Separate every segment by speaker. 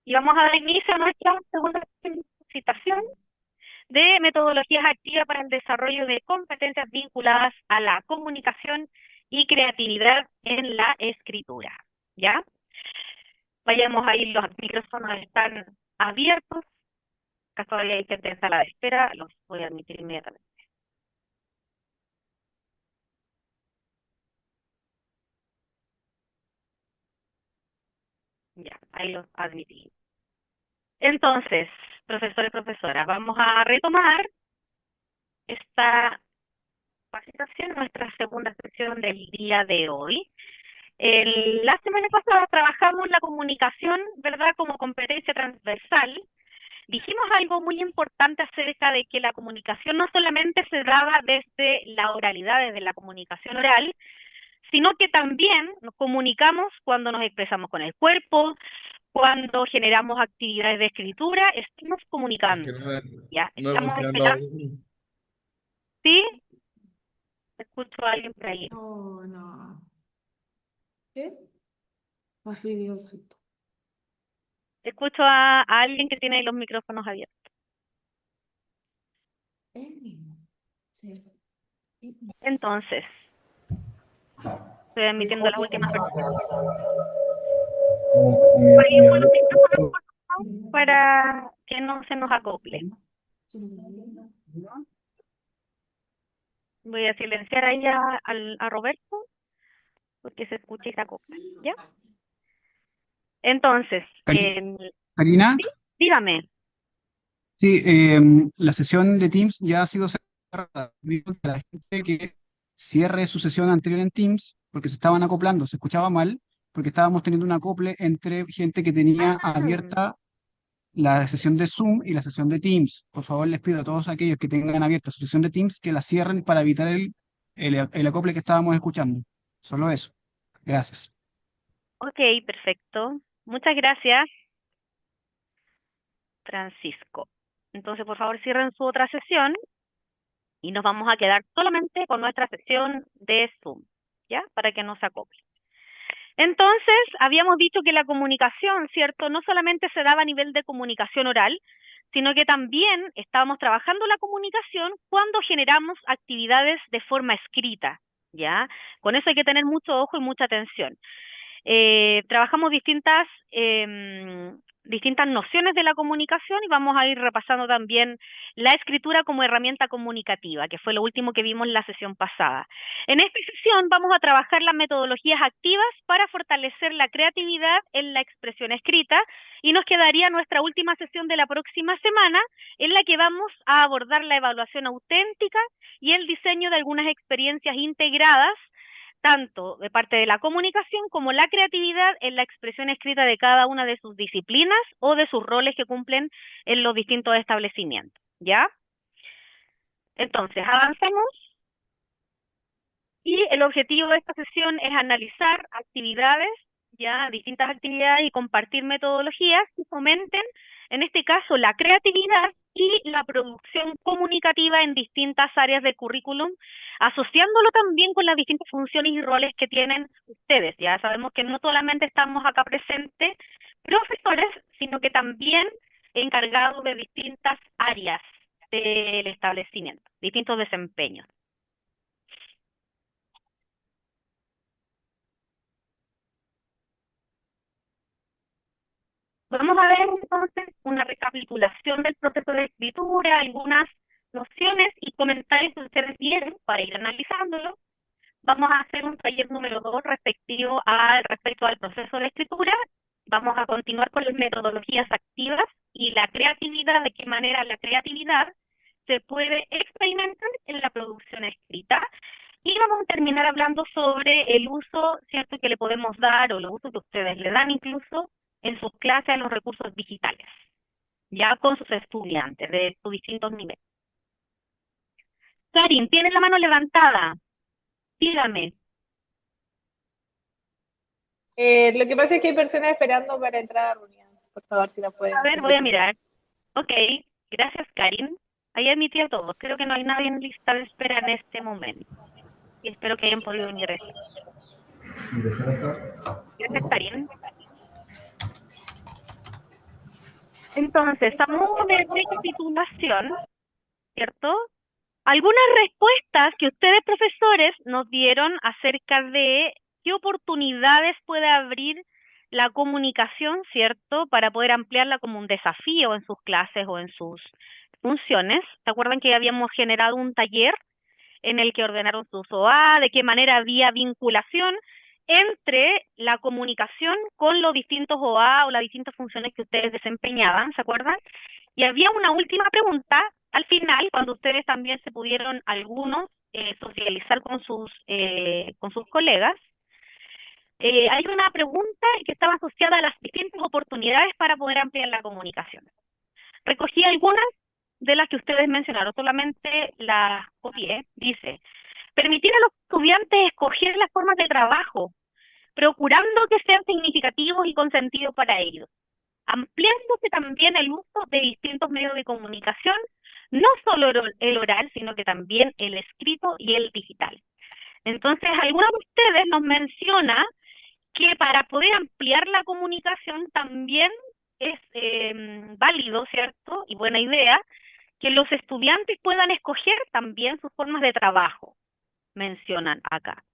Speaker 1: Y vamos a dar inicio a nuestra segunda citación de metodologías activas para el desarrollo de competencias vinculadas a la comunicación y creatividad en la escritura. ¿Ya? Vayamos ahí, los micrófonos están abiertos. Acá todavía hay gente en sala de espera, los voy a admitir inmediatamente. Ya, ahí los admití. Entonces, profesores y profesoras, vamos a retomar esta capacitación, nuestra segunda sesión del día de hoy. La semana pasada trabajamos la comunicación, ¿verdad?, como competencia transversal. Dijimos algo muy importante acerca de que la comunicación no solamente se daba desde la oralidad, desde la comunicación oral, sino que también nos comunicamos cuando nos expresamos con el cuerpo, cuando generamos actividades de escritura, estamos
Speaker 2: Es que
Speaker 1: comunicando, ¿ya?
Speaker 2: no me
Speaker 1: Estamos
Speaker 2: funciona el
Speaker 1: esperando,
Speaker 2: audio.
Speaker 1: ¿sí? Escucho a alguien por ahí.
Speaker 3: No, no. ¿Qué? Más videocito.
Speaker 1: Escucho a alguien que tiene los micrófonos abiertos.
Speaker 3: El mismo. Sí.
Speaker 1: Entonces, estoy admitiendo a las últimas personas. Vayan con los micrófonos, por favor, para que no se nos acople. Voy a silenciar ahí a Roberto, porque se escucha y se acopla, ¿ya? Entonces,
Speaker 4: Karina,
Speaker 1: sí, dígame.
Speaker 4: sí, la sesión de Teams ya ha sido cerrada. Digo que la gente que cierre su sesión anterior en Teams, porque se estaban acoplando, se escuchaba mal, porque estábamos teniendo un acople entre gente que tenía
Speaker 1: Ah,
Speaker 4: abierta la sesión de Zoom y la sesión de Teams. Por favor, les pido a todos aquellos que tengan abierta su sesión de Teams que la cierren para evitar el acople que estábamos escuchando. Solo eso. Gracias.
Speaker 1: ok, perfecto. Muchas gracias, Francisco. Entonces, por favor, cierren su otra sesión y nos vamos a quedar solamente con nuestra sesión de Zoom, ¿ya? Para que no se acople. Entonces, habíamos dicho que la comunicación, ¿cierto? No solamente se daba a nivel de comunicación oral, sino que también estábamos trabajando la comunicación cuando generamos actividades de forma escrita, ¿ya? Con eso hay que tener mucho ojo y mucha atención. Trabajamos distintas nociones de la comunicación y vamos a ir repasando también la escritura como herramienta comunicativa, que fue lo último que vimos en la sesión pasada. En esta sesión vamos a trabajar las metodologías activas para fortalecer la creatividad en la expresión escrita y nos quedaría nuestra última sesión de la próxima semana en la que vamos a abordar la evaluación auténtica y el diseño de algunas experiencias integradas tanto de parte de la comunicación como la creatividad en la expresión escrita de cada una de sus disciplinas o de sus roles que cumplen en los distintos establecimientos, ¿ya? Entonces, avanzamos y el objetivo de esta sesión es analizar actividades, ya distintas actividades y compartir metodologías que fomenten, en este caso, la creatividad y la producción comunicativa en distintas áreas del currículum, asociándolo también con las distintas funciones y roles que tienen ustedes. Ya sabemos que no solamente estamos acá presentes profesores, sino que también encargados de distintas áreas del establecimiento, distintos desempeños. Vamos a ver entonces una recapitulación del proceso de escritura, algunas nociones y comentarios que ustedes tienen para ir analizándolo. Vamos a hacer un taller número 2 respecto al proceso de escritura. Vamos a continuar con las metodologías activas y la creatividad, de qué manera la creatividad se puede experimentar en la producción escrita. Y vamos a terminar hablando sobre el uso, ¿cierto?, que le podemos dar o los usos que ustedes le dan incluso en sus clases a los recursos digitales, ya con sus estudiantes de sus distintos niveles. Karin, tiene la mano levantada. Dígame.
Speaker 5: Lo que pasa es que hay personas esperando para entrar a la reunión. Por favor, si la
Speaker 1: A
Speaker 5: pueden
Speaker 1: ver, voy a
Speaker 5: permitir.
Speaker 1: mirar. Ok, gracias, Karin. Ahí admití a todos. Creo que no hay nadie en lista de espera en este momento. Y espero que hayan podido ingresar. Gracias, Karin. Entonces, a modo de recapitulación, ¿cierto? Algunas respuestas que ustedes, profesores, nos dieron acerca de qué oportunidades puede abrir la comunicación, ¿cierto? Para poder ampliarla como un desafío en sus clases o en sus funciones. ¿Se acuerdan que habíamos generado un taller en el que ordenaron sus OA, de qué manera había vinculación entre la comunicación con los distintos OA o las distintas funciones que ustedes desempeñaban, ¿se acuerdan? Y había una última pregunta al final, cuando ustedes también se pudieron algunos socializar con sus colegas. Hay una pregunta que estaba asociada a las distintas oportunidades para poder ampliar la comunicación. Recogí algunas de las que ustedes mencionaron, solamente las copié. Dice, permitir a los estudiantes escoger las formas de trabajo, procurando que sean significativos y con sentido para ellos, ampliándose también el uso de distintos medios de comunicación, no solo el oral, sino que también el escrito y el digital. Entonces, alguna de ustedes nos menciona que para poder ampliar la comunicación también es válido, ¿cierto? Y buena idea que los estudiantes puedan escoger también sus formas de trabajo, mencionan acá,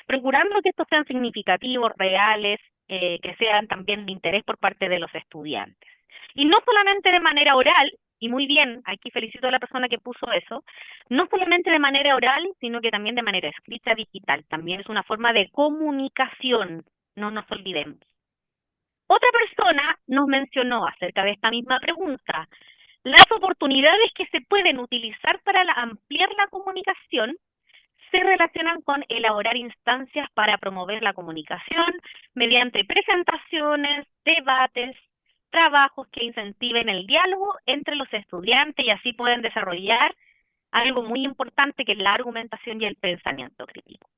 Speaker 1: procurando que estos sean significativos, reales, que sean también de interés por parte de los estudiantes. Y no solamente de manera oral, y muy bien, aquí felicito a la persona que puso eso, no solamente de manera oral, sino que también de manera escrita digital. También es una forma de comunicación, no nos olvidemos. Otra persona nos mencionó acerca de esta misma pregunta, las oportunidades que se pueden utilizar para ampliar la comunicación se relacionan con elaborar instancias para promover la comunicación mediante presentaciones, debates, trabajos que incentiven el diálogo entre los estudiantes y así pueden desarrollar algo muy importante que es la argumentación y el pensamiento crítico.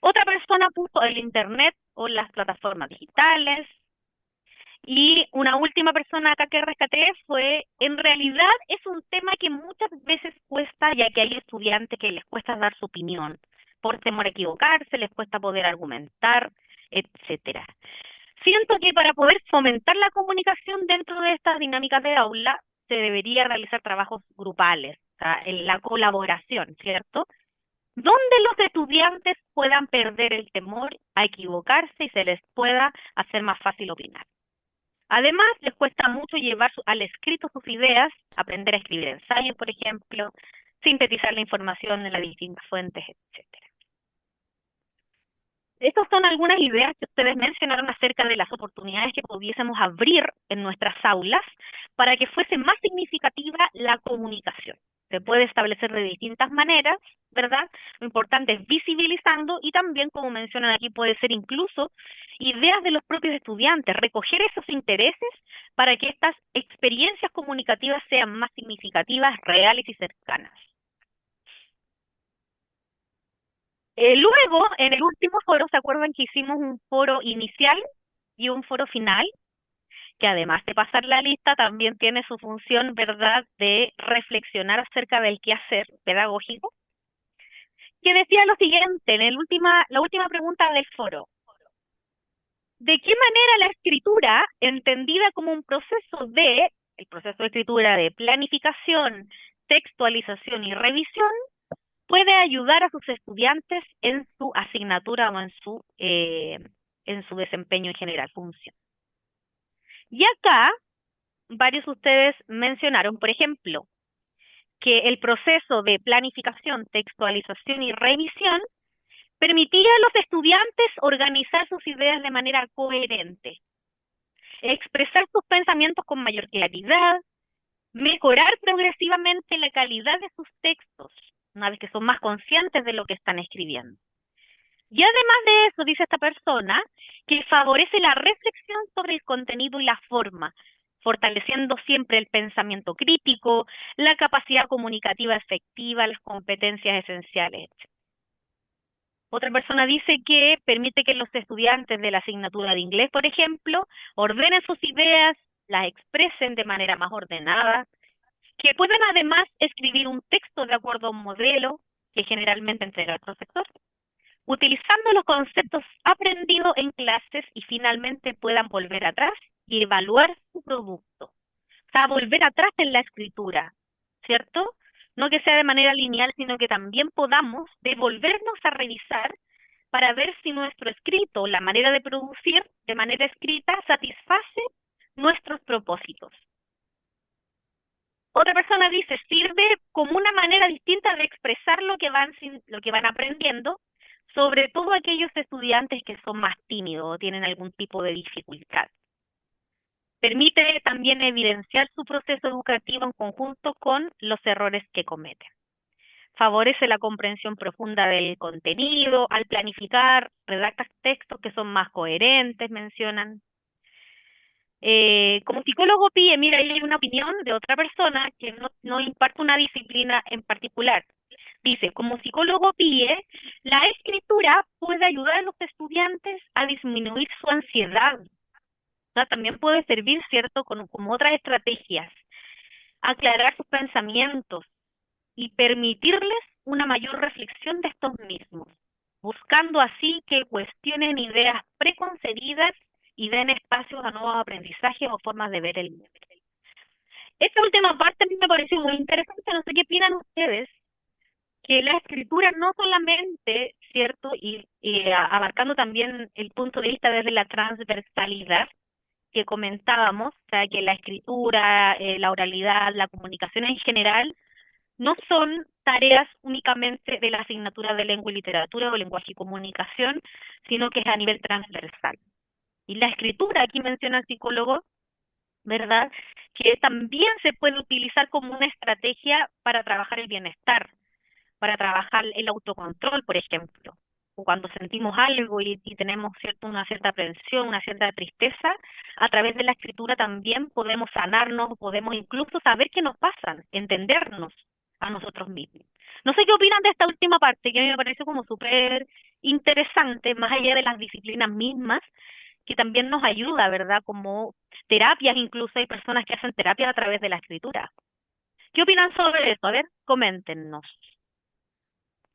Speaker 1: Otra persona puso el Internet o las plataformas digitales. Y una última persona acá que rescaté fue, en realidad es un tema que muchas veces cuesta, ya que hay estudiantes que les cuesta dar su opinión, por temor a equivocarse, les cuesta poder argumentar, etcétera. Siento que para poder fomentar la comunicación dentro de estas dinámicas de aula, se debería realizar trabajos grupales, o sea, en la colaboración, ¿cierto? Donde los estudiantes puedan perder el temor a equivocarse y se les pueda hacer más fácil opinar. Además, les cuesta mucho llevar al escrito sus ideas, aprender a escribir ensayos, por ejemplo, sintetizar la información en las distintas fuentes, etcétera. Estas son algunas ideas que ustedes mencionaron acerca de las oportunidades que pudiésemos abrir en nuestras aulas para que fuese más significativa la comunicación. Se puede establecer de distintas maneras, ¿verdad? Lo importante es visibilizando y también, como mencionan aquí, puede ser incluso ideas de los propios estudiantes, recoger esos intereses para que estas experiencias comunicativas sean más significativas, reales y cercanas. Luego, en el último foro, ¿se acuerdan que hicimos un foro inicial y un foro final? Que además de pasar la lista, también tiene su función, ¿verdad?, de reflexionar acerca del quehacer pedagógico, que decía lo siguiente, en la última pregunta del foro. ¿De qué manera la escritura, entendida como un proceso el proceso de escritura de planificación, textualización y revisión, puede ayudar a sus estudiantes en su asignatura o en su desempeño en general, función? Y acá, varios de ustedes mencionaron, por ejemplo, que el proceso de planificación, textualización y revisión permitía a los estudiantes organizar sus ideas de manera coherente, expresar sus pensamientos con mayor claridad, mejorar progresivamente la calidad de sus textos, una vez que son más conscientes de lo que están escribiendo. Y además de eso, dice esta persona, que favorece la reflexión sobre el contenido y la forma, fortaleciendo siempre el pensamiento crítico, la capacidad comunicativa efectiva, las competencias esenciales, etc. Otra persona dice que permite que los estudiantes de la asignatura de inglés, por ejemplo, ordenen sus ideas, las expresen de manera más ordenada, que puedan además escribir un texto de acuerdo a un modelo que generalmente entrega el profesor, utilizando los conceptos aprendidos en clases y finalmente puedan volver atrás y evaluar su producto. O sea, volver atrás en la escritura, ¿cierto? No que sea de manera lineal, sino que también podamos devolvernos a revisar para ver si nuestro escrito, la manera de producir de manera escrita, satisface nuestros propósitos. Otra persona dice, sirve como una manera distinta de expresar lo que van aprendiendo, sobre todo aquellos estudiantes que son más tímidos o tienen algún tipo de dificultad. Permite también evidenciar su proceso educativo en conjunto con los errores que cometen. Favorece la comprensión profunda del contenido, al planificar, redactas textos que son más coherentes, mencionan. Como psicólogo pide, mira, ahí hay una opinión de otra persona que no imparte una disciplina en particular. Dice, como psicólogo pide, la escritura puede ayudar a los estudiantes a disminuir su ansiedad. O sea, también puede servir, ¿cierto?, como otras estrategias, aclarar sus pensamientos y permitirles una mayor reflexión de estos mismos, buscando así que cuestionen ideas preconcebidas y den espacios a nuevos aprendizajes o formas de ver el mundo. Esta última parte a mí me pareció muy interesante, no sé qué opinan ustedes, que la escritura no solamente, ¿cierto? Y abarcando también el punto de vista desde la transversalidad que comentábamos, o sea, que la escritura, la oralidad, la comunicación en general, no son tareas únicamente de la asignatura de lengua y literatura o lenguaje y comunicación, sino que es a nivel transversal. Y la escritura, aquí menciona el psicólogo, ¿verdad? Que también se puede utilizar como una estrategia para trabajar el bienestar, para trabajar el autocontrol, por ejemplo. O cuando sentimos algo y tenemos una cierta aprensión, una cierta tristeza, a través de la escritura también podemos sanarnos, podemos incluso saber qué nos pasa, entendernos a nosotros mismos. No sé qué opinan de esta última parte, que a mí me parece como súper interesante, más allá de las disciplinas mismas, que también nos ayuda, ¿verdad? Como terapias, incluso hay personas que hacen terapia a través de la escritura. ¿Qué opinan sobre eso? A ver, coméntenos.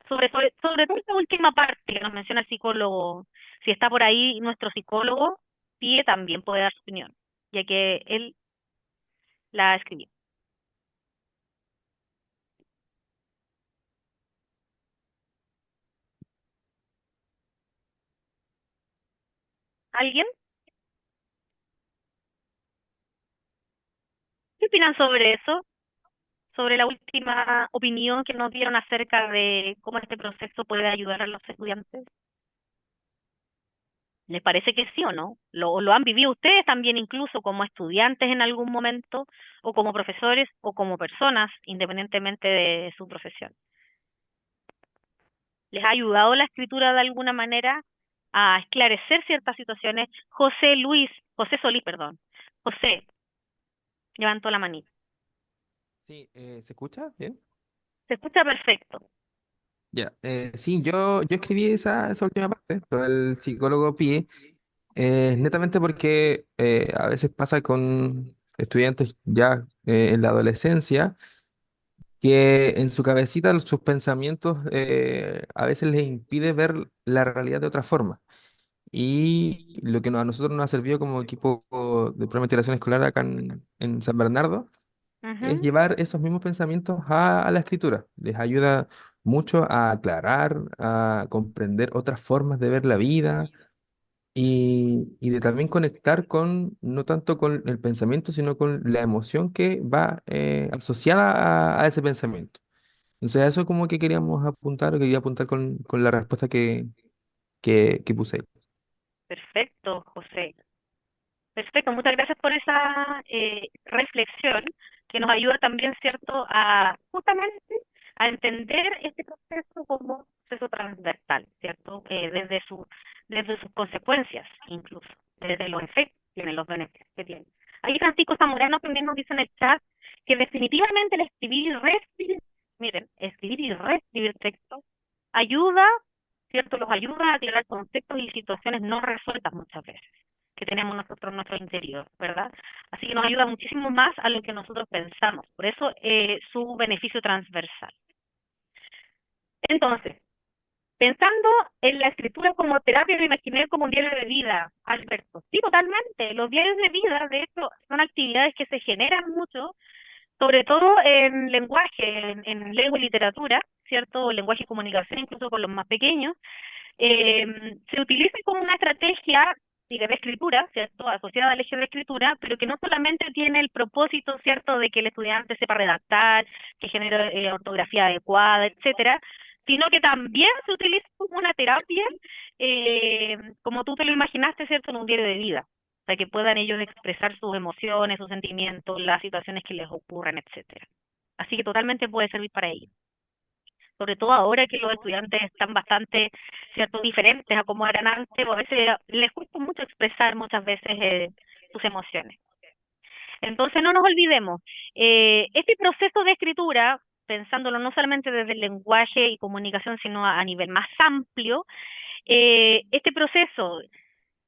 Speaker 1: Sobre todo esta última parte que nos menciona el psicólogo, si está por ahí nuestro psicólogo, Pie también puede dar su opinión, ya que él la escribió. ¿Alguien? ¿Qué opinan sobre eso? Sobre la última opinión que nos dieron acerca de cómo este proceso puede ayudar a los estudiantes. ¿Les parece que sí o no? ¿Lo han vivido ustedes también incluso como estudiantes en algún momento, o como profesores, o como personas, independientemente de su profesión? ¿Les ha ayudado la escritura de alguna manera a esclarecer ciertas situaciones? José Solís, perdón. José, levantó la manita.
Speaker 2: Sí, ¿se escucha? ¿Bien?
Speaker 1: Se escucha perfecto.
Speaker 2: Ya. Sí, yo escribí esa última parte, lo del psicólogo PIE, netamente porque a veces pasa con estudiantes ya en la adolescencia, que en su cabecita sus pensamientos a veces les impide ver la realidad de otra forma. Y lo que a nosotros nos ha servido como equipo de prueba de investigación escolar acá en San Bernardo es
Speaker 1: Ujú.
Speaker 2: llevar esos mismos pensamientos a la escritura. Les ayuda mucho a aclarar, a comprender otras formas de ver la vida y de también conectar con, no tanto con el pensamiento, sino con la emoción que va asociada a ese pensamiento. Entonces, a eso como que queríamos apuntar, o quería apuntar con la respuesta que puse ahí.
Speaker 1: Perfecto, José. Perfecto, muchas gracias por esa reflexión que nos ayuda también, ¿cierto?, a justamente a entender este proceso como proceso transversal, ¿cierto? Desde sus consecuencias, incluso, desde los efectos que tienen, los beneficios que tienen. Ahí Francisco Zamorano también nos dice en el chat que definitivamente el escribir y reescribir, miren, escribir y reescribir textos ayuda, ¿cierto? Los ayuda a aclarar conceptos y situaciones no resueltas muchas veces que tenemos nosotros en nuestro interior, ¿verdad? Así que nos ayuda muchísimo más a lo que nosotros pensamos. Por eso su beneficio transversal. Entonces, Pensando en la escritura como terapia, me imaginé como un diario de vida, Alberto. Sí, totalmente. Los diarios de vida, de hecho, son actividades que se generan mucho, sobre todo en lenguaje, en lengua y literatura, ¿cierto? O lenguaje y comunicación, incluso con los más pequeños. eh, Se utiliza como una estrategia de escritura, ¿cierto? Asociada al eje de escritura, pero que no solamente tiene el propósito, ¿cierto?, de que el estudiante sepa redactar, que genere ortografía adecuada, etcétera, sino que también se utiliza como una terapia, como tú te lo imaginaste, ¿cierto?, en un diario de vida. O sea, que puedan ellos expresar sus emociones, sus sentimientos, las situaciones que les ocurren, etcétera. Así que totalmente puede servir para ello. Sobre todo ahora que los estudiantes están bastante, cierto, diferentes a como eran antes, o a veces les cuesta mucho expresar muchas veces sus emociones. Entonces no nos olvidemos, este proceso de escritura, pensándolo no solamente desde el lenguaje y comunicación, sino a nivel más amplio, este proceso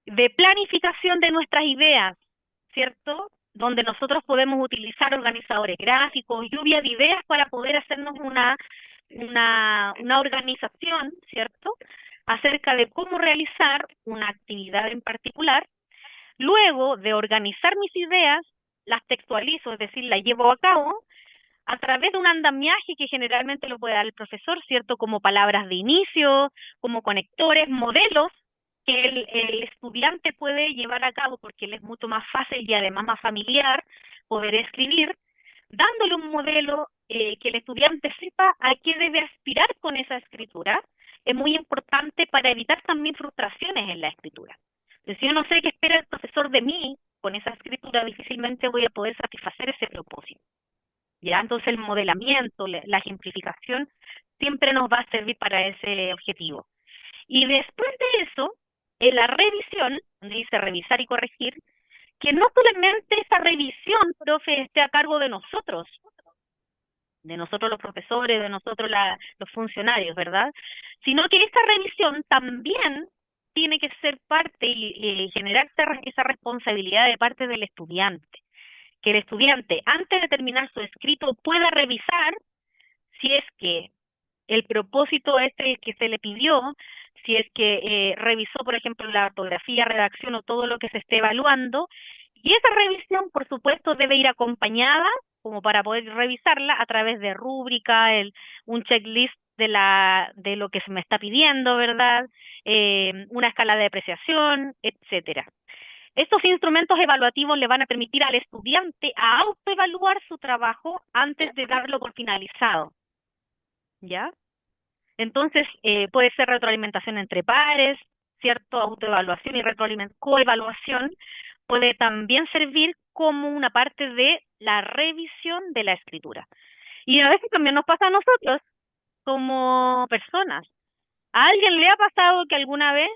Speaker 1: de planificación de nuestras ideas, ¿cierto? Donde nosotros podemos utilizar organizadores gráficos, lluvia de ideas para poder hacernos una organización, ¿cierto? Acerca de cómo realizar una actividad en particular. Luego de organizar mis ideas, las textualizo, es decir, las llevo a cabo a través de un andamiaje que generalmente lo puede dar el profesor, ¿cierto? Como palabras de inicio, como conectores, modelos que el estudiante puede llevar a cabo porque él es mucho más fácil y además más familiar poder escribir, dándole un modelo que el estudiante sepa a qué debe aspirar con esa escritura, es muy importante para evitar también frustraciones en la escritura. Entonces, si yo no sé qué espera el profesor de mí con esa escritura, difícilmente voy a poder satisfacer ese propósito. ¿Ya? Entonces el modelamiento, la ejemplificación, siempre nos va a servir para ese objetivo. Y después de eso, en la revisión, donde dice revisar y corregir, que no solamente esa revisión, profe, esté a cargo de nosotros los profesores, de nosotros los funcionarios, ¿verdad? Sino que esta revisión también tiene que ser parte y generar esa responsabilidad de parte del estudiante. Que el estudiante, antes de terminar su escrito, pueda revisar si es que el propósito este que se le pidió, si es que revisó, por ejemplo, la ortografía, redacción o todo lo que se esté evaluando, y esa revisión, por supuesto, debe ir acompañada, como para poder revisarla, a través de rúbrica, un checklist de lo que se me está pidiendo, ¿verdad? Una escala de apreciación, etcétera. Estos instrumentos evaluativos le van a permitir al estudiante a autoevaluar su trabajo antes de darlo por finalizado, ¿ya? Entonces, puede ser retroalimentación entre pares, ¿cierto? Autoevaluación y coevaluación. Puede también servir como una parte de la revisión de la escritura. Y a veces también nos pasa a nosotros como personas. ¿A alguien le ha pasado que alguna vez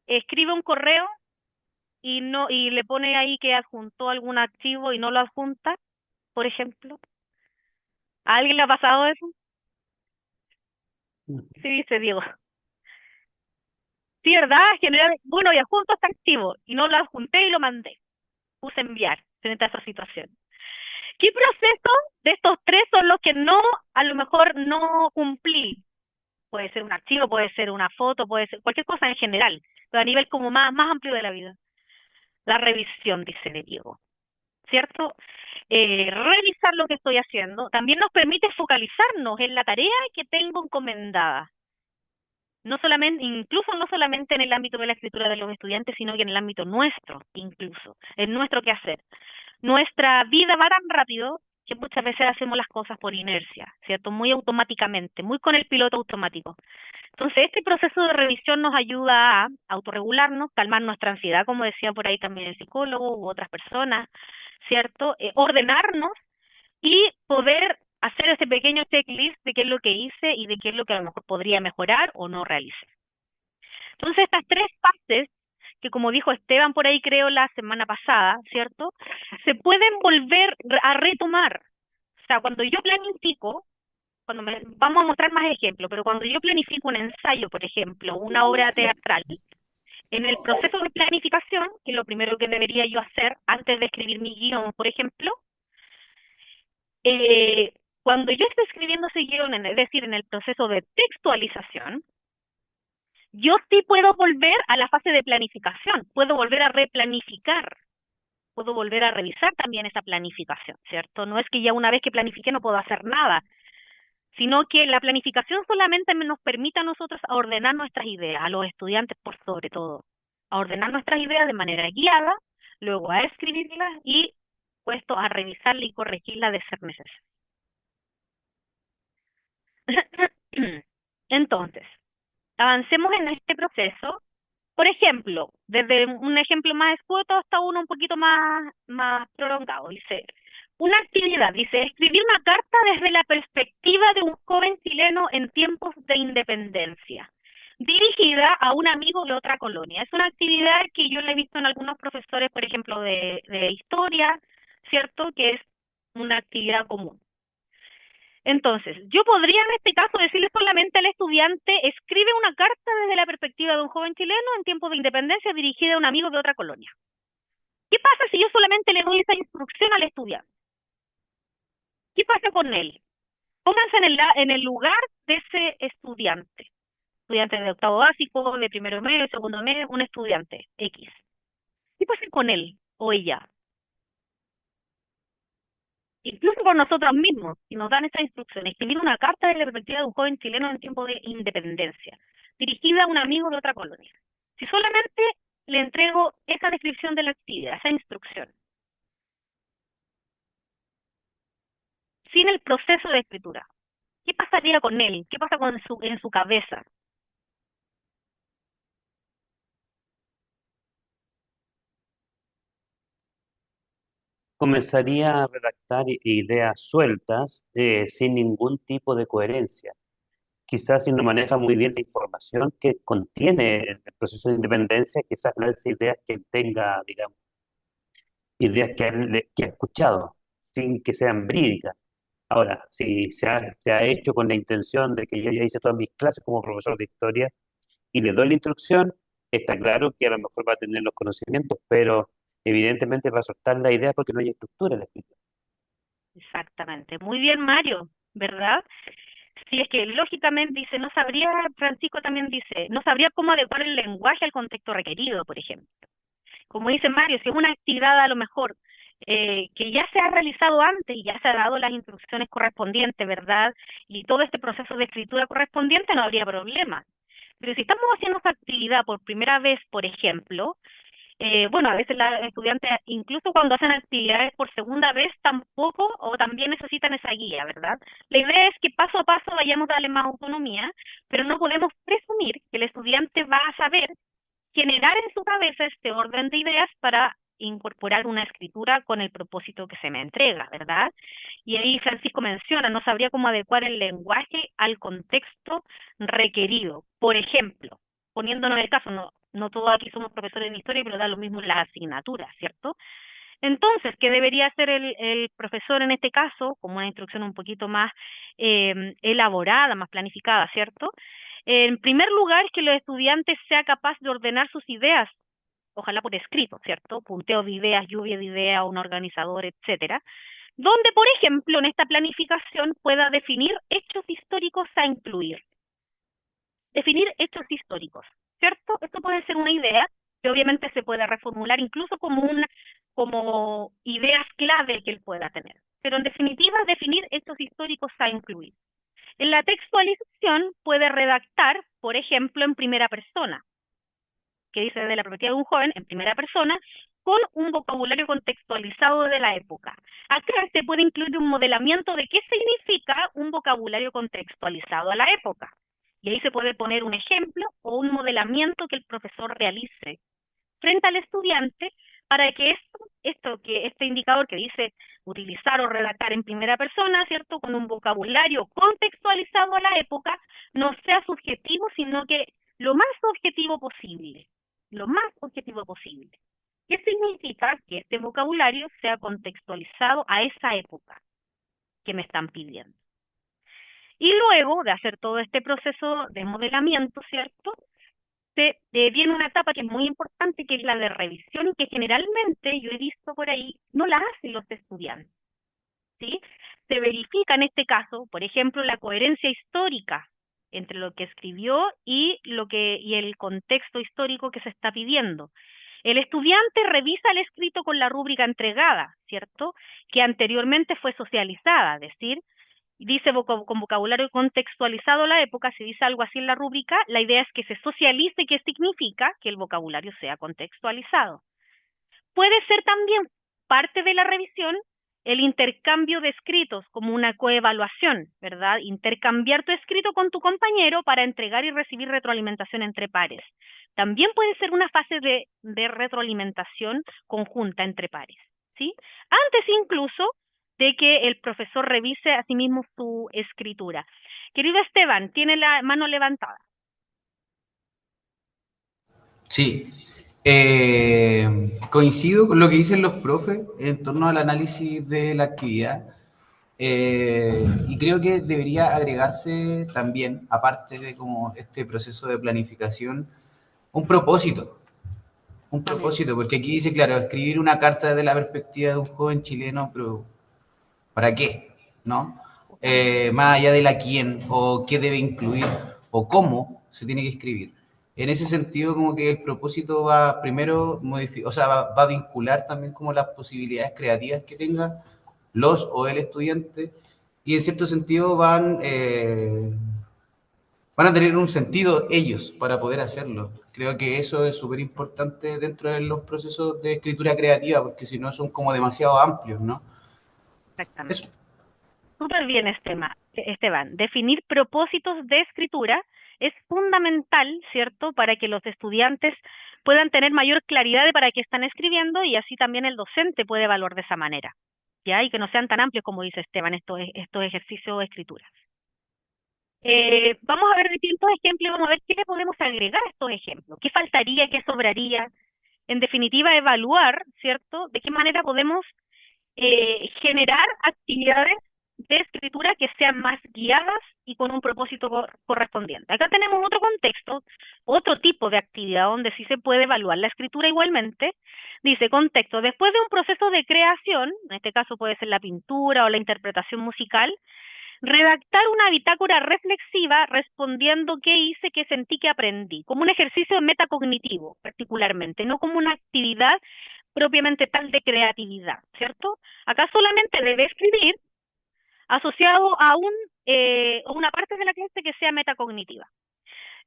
Speaker 1: escribe un correo y le pone ahí que adjuntó algún archivo y no lo adjunta, por ejemplo? ¿A alguien le ha pasado eso? Sí, dice Diego. Sí, ¿verdad? Bueno, y adjunto este archivo y no lo adjunté y lo mandé. Puse enviar frente a esa situación. ¿Qué proceso de estos tres son los que a lo mejor no cumplí? Puede ser un archivo, puede ser una foto, puede ser cualquier cosa en general, pero a nivel como más amplio de la vida. La revisión, dice de Diego, ¿cierto? Revisar lo que estoy haciendo también nos permite focalizarnos en la tarea que tengo encomendada. Incluso no solamente en el ámbito de la escritura de los estudiantes, sino que en el ámbito nuestro, incluso, en nuestro quehacer. Nuestra vida va tan rápido que muchas veces hacemos las cosas por inercia, ¿cierto? Muy automáticamente, muy con el piloto automático. Entonces, este proceso de revisión nos ayuda a autorregularnos, calmar nuestra ansiedad, como decía por ahí también el psicólogo u otras personas, ¿cierto? Ordenarnos y poder hacer ese pequeño checklist de qué es lo que hice y de qué es lo que a lo mejor podría mejorar o no realicé. Entonces, estas tres fases, que como dijo Esteban por ahí creo la semana pasada, ¿cierto? Se pueden volver a retomar. O sea, cuando yo planifico, vamos a mostrar más ejemplos, pero cuando yo planifico un ensayo, por ejemplo, una obra teatral, en el proceso de planificación, que es lo primero que debería yo hacer antes de escribir mi guión, por ejemplo, cuando yo esté escribiendo ese guión, es decir, en el proceso de textualización, Yo sí puedo volver a la fase de planificación, puedo volver a replanificar, puedo volver a revisar también esa planificación, ¿cierto? No es que ya una vez que planifique no puedo hacer nada, sino que la planificación solamente nos permite a nosotros a ordenar nuestras ideas, a los estudiantes por sobre todo, a ordenar nuestras ideas de manera guiada, luego a escribirlas y puesto a revisarla y corregirla de ser necesario. Entonces, avancemos en este proceso. Por ejemplo, desde un ejemplo más escueto hasta uno un poquito más prolongado. Dice, una actividad, dice, escribir una carta desde la perspectiva de un joven chileno en tiempos de independencia, dirigida a un amigo de otra colonia. Es una actividad que yo la he visto en algunos profesores, por ejemplo, de historia, ¿cierto? Que es una actividad común. Entonces, yo podría en este caso decirle solamente al estudiante, escribe una carta desde la perspectiva de un joven chileno en tiempos de independencia dirigida a un amigo de otra colonia. ¿Qué pasa si yo solamente le doy esa instrucción al estudiante? ¿Qué pasa con él? Pónganse en el lugar de ese estudiante de octavo básico, de primero medio, segundo medio, un estudiante X. ¿Qué pasa con él o ella? Incluso por nosotros mismos, si nos dan esa instrucción, escribir una carta desde la perspectiva de un joven chileno en tiempo de independencia, dirigida a un amigo de otra colonia. Si solamente le entrego esa descripción de la actividad, esa instrucción, sin el proceso de escritura, ¿qué pasaría con él? ¿Qué pasa en su cabeza?
Speaker 6: Comenzaría a redactar ideas sueltas, sin ningún tipo de coherencia. Quizás si no maneja muy bien la información que contiene el proceso de independencia, quizás lance ideas que él tenga, digamos, ideas que ha escuchado, sin que sean verídicas. Ahora, si se ha hecho con la intención de que yo ya hice todas mis clases como profesor de historia y le doy la instrucción, está claro que a lo mejor va a tener los conocimientos, pero evidentemente va a soltar la idea porque no hay estructura en la escritura.
Speaker 1: Exactamente. Muy bien, Mario, ¿verdad? Si es que lógicamente dice, no sabría, Francisco también dice, no sabría cómo adecuar el lenguaje al contexto requerido, por ejemplo. Como dice Mario, si es una actividad a lo mejor que ya se ha realizado antes y ya se ha dado las instrucciones correspondientes, ¿verdad? Y todo este proceso de escritura correspondiente, no habría problema. Pero si estamos haciendo esta actividad por primera vez, por ejemplo, bueno, a veces los estudiantes, incluso cuando hacen actividades por segunda vez, tampoco o también necesitan esa guía, ¿verdad? La idea es que paso a paso vayamos a darle más autonomía, pero no podemos presumir que el estudiante va a saber generar en su cabeza este orden de ideas para incorporar una escritura con el propósito que se me entrega, ¿verdad? Y ahí Francisco menciona, no sabría cómo adecuar el lenguaje al contexto requerido. Por ejemplo, poniéndonos el caso, no todos aquí somos profesores de historia, pero da lo mismo en las asignaturas, ¿cierto? Entonces, ¿qué debería hacer el profesor en este caso? Como una instrucción un poquito más elaborada, más planificada, ¿cierto? En primer lugar, que los estudiantes sean capaces de ordenar sus ideas, ojalá por escrito, ¿cierto? Punteo de ideas, lluvia de ideas, un organizador, etcétera. Donde, por ejemplo, en esta planificación pueda definir hechos históricos a incluir. Definir hechos históricos, ¿cierto? Esto puede ser una idea que obviamente se puede reformular incluso como ideas clave que él pueda tener. Pero en definitiva, definir hechos históricos a incluir. En la textualización puede redactar, por ejemplo, en primera persona, que dice de la propiedad de un joven en primera persona, con un vocabulario contextualizado de la época. Acá se puede incluir un modelamiento de qué significa un vocabulario contextualizado a la época. Y ahí se puede poner un ejemplo o un modelamiento que el profesor realice frente al estudiante para que este indicador que dice utilizar o redactar en primera persona, ¿cierto? Con un vocabulario contextualizado a la época, no sea subjetivo, sino que lo más objetivo posible. Lo más objetivo posible. ¿Qué significa? Que este vocabulario sea contextualizado a esa época que me están pidiendo. Y luego de hacer todo este proceso de modelamiento, ¿cierto? Viene una etapa que es muy importante, que es la de revisión, y que generalmente yo he visto por ahí no la hacen los estudiantes, ¿sí? Se verifica en este caso, por ejemplo, la coherencia histórica entre lo que escribió y el contexto histórico que se está pidiendo. El estudiante revisa el escrito con la rúbrica entregada, ¿cierto? Que anteriormente fue socializada, es decir, dice con vocabulario contextualizado la época, si dice algo así en la rúbrica, la idea es que se socialice, que significa que el vocabulario sea contextualizado. Puede ser también parte de la revisión el intercambio de escritos como una coevaluación, ¿verdad? Intercambiar tu escrito con tu compañero para entregar y recibir retroalimentación entre pares. También puede ser una fase de retroalimentación conjunta entre pares, ¿sí? Antes incluso de que el profesor revise a sí mismo su escritura. Querido Esteban, tiene la mano levantada.
Speaker 7: Sí, coincido con lo que dicen los profes en torno al análisis de la actividad. Y creo que debería agregarse también, aparte de como este proceso de planificación, un propósito. Un propósito, porque aquí dice, claro, escribir una carta desde la perspectiva de un joven chileno, pero ¿para qué? ¿No? Más allá de la quién, o qué debe incluir, o cómo se tiene que escribir. En ese sentido, como que el propósito va primero o sea, va a vincular también como las posibilidades creativas que tenga los o el estudiante, y en cierto sentido van a tener un sentido ellos para poder hacerlo. Creo que eso es súper importante dentro de los procesos de escritura creativa, porque si no son como demasiado amplios, ¿no?
Speaker 1: Exactamente.
Speaker 7: Eso.
Speaker 1: Súper bien, Esteban. Definir propósitos de escritura es fundamental, ¿cierto?, para que los estudiantes puedan tener mayor claridad de para qué están escribiendo y así también el docente puede evaluar de esa manera, ¿ya? Y que no sean tan amplios como dice Esteban estos ejercicios de escritura. Vamos a ver distintos ejemplos, vamos a ver qué le podemos agregar a estos ejemplos, qué faltaría, qué sobraría. En definitiva, evaluar, ¿cierto?, de qué manera podemos generar actividades de escritura que sean más guiadas y con un propósito correspondiente. Acá tenemos otro contexto, otro tipo de actividad donde sí se puede evaluar la escritura igualmente. Dice, contexto, después de un proceso de creación, en este caso puede ser la pintura o la interpretación musical, redactar una bitácora reflexiva respondiendo qué hice, qué sentí, qué aprendí, como un ejercicio metacognitivo particularmente, no como una actividad propiamente tal de creatividad, ¿cierto? Acá solamente debe escribir asociado a una parte de la clase que sea metacognitiva.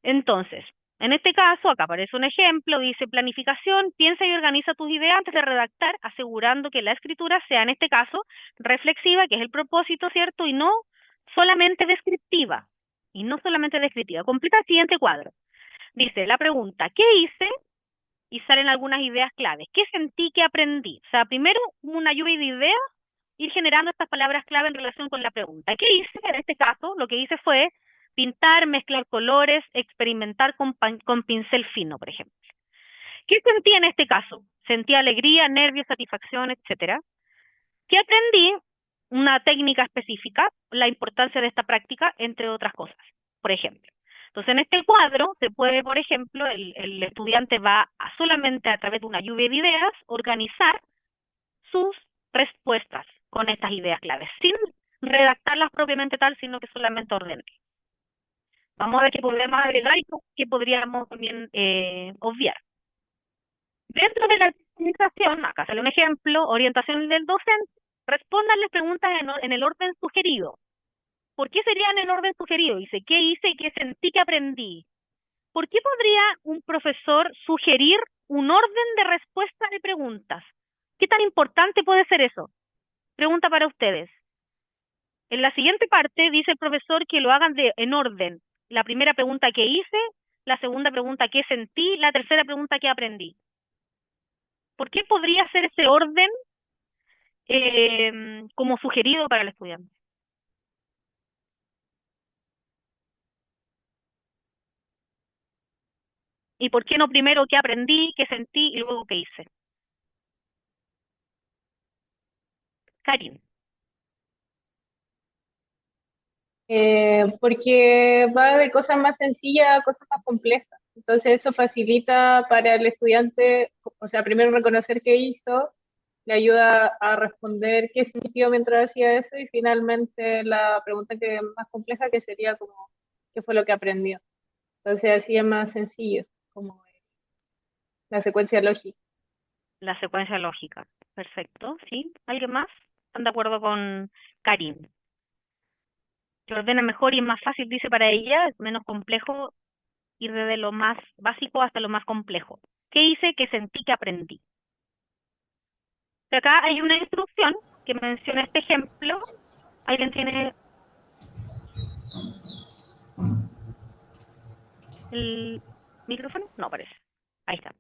Speaker 1: Entonces, en este caso, acá aparece un ejemplo, dice planificación, piensa y organiza tus ideas antes de redactar, asegurando que la escritura sea, en este caso, reflexiva, que es el propósito, ¿cierto? Y no solamente descriptiva. Y no solamente descriptiva. Completa el siguiente cuadro. Dice la pregunta, ¿qué hice? Y salen algunas ideas claves. ¿Qué sentí, qué aprendí? O sea, primero una lluvia de ideas, ir generando estas palabras clave en relación con la pregunta. ¿Qué hice? En este caso, lo que hice fue pintar, mezclar colores, experimentar con pincel fino, por ejemplo. ¿Qué sentí en este caso? Sentí alegría, nervios, satisfacción, etcétera. ¿Qué aprendí? Una técnica específica, la importancia de esta práctica, entre otras cosas, por ejemplo. Entonces, en este cuadro se puede, por ejemplo, el estudiante va solamente a través de una lluvia de ideas organizar sus respuestas con estas ideas claves, sin redactarlas propiamente tal, sino que solamente ordenar. Vamos a ver qué podemos agregar y qué podríamos también obviar. Dentro de la organización, acá sale un ejemplo, orientación del docente, respondan las preguntas en el orden sugerido. ¿Por qué sería en el orden sugerido? Dice, ¿qué hice y qué sentí que aprendí? ¿Por qué podría un profesor sugerir un orden de respuesta de preguntas? ¿Qué tan importante puede ser eso? Pregunta para ustedes. En la siguiente parte dice el profesor que lo hagan en orden. La primera pregunta que hice, la segunda pregunta que sentí, la tercera pregunta que aprendí. ¿Por qué podría ser ese orden como sugerido para el estudiante? ¿Y por qué no primero qué aprendí, qué sentí y luego qué hice? Karin.
Speaker 5: Porque va de cosas más sencillas a cosas más complejas. Entonces eso facilita para el estudiante, o sea, primero reconocer qué hizo, le ayuda a responder qué sintió mientras hacía eso y finalmente la pregunta que es más compleja que sería como qué fue lo que aprendió. Entonces así es más sencillo, como la secuencia lógica.
Speaker 1: La secuencia lógica. Perfecto, ¿sí? ¿Alguien más? ¿Están de acuerdo con Karim? Que ordena mejor y es más fácil, dice para ella, es menos complejo ir desde lo más básico hasta lo más complejo. ¿Qué hice? Que sentí que aprendí. De acá hay una instrucción que menciona este ejemplo. ¿Alguien tiene el micrófono? No parece. Ahí está.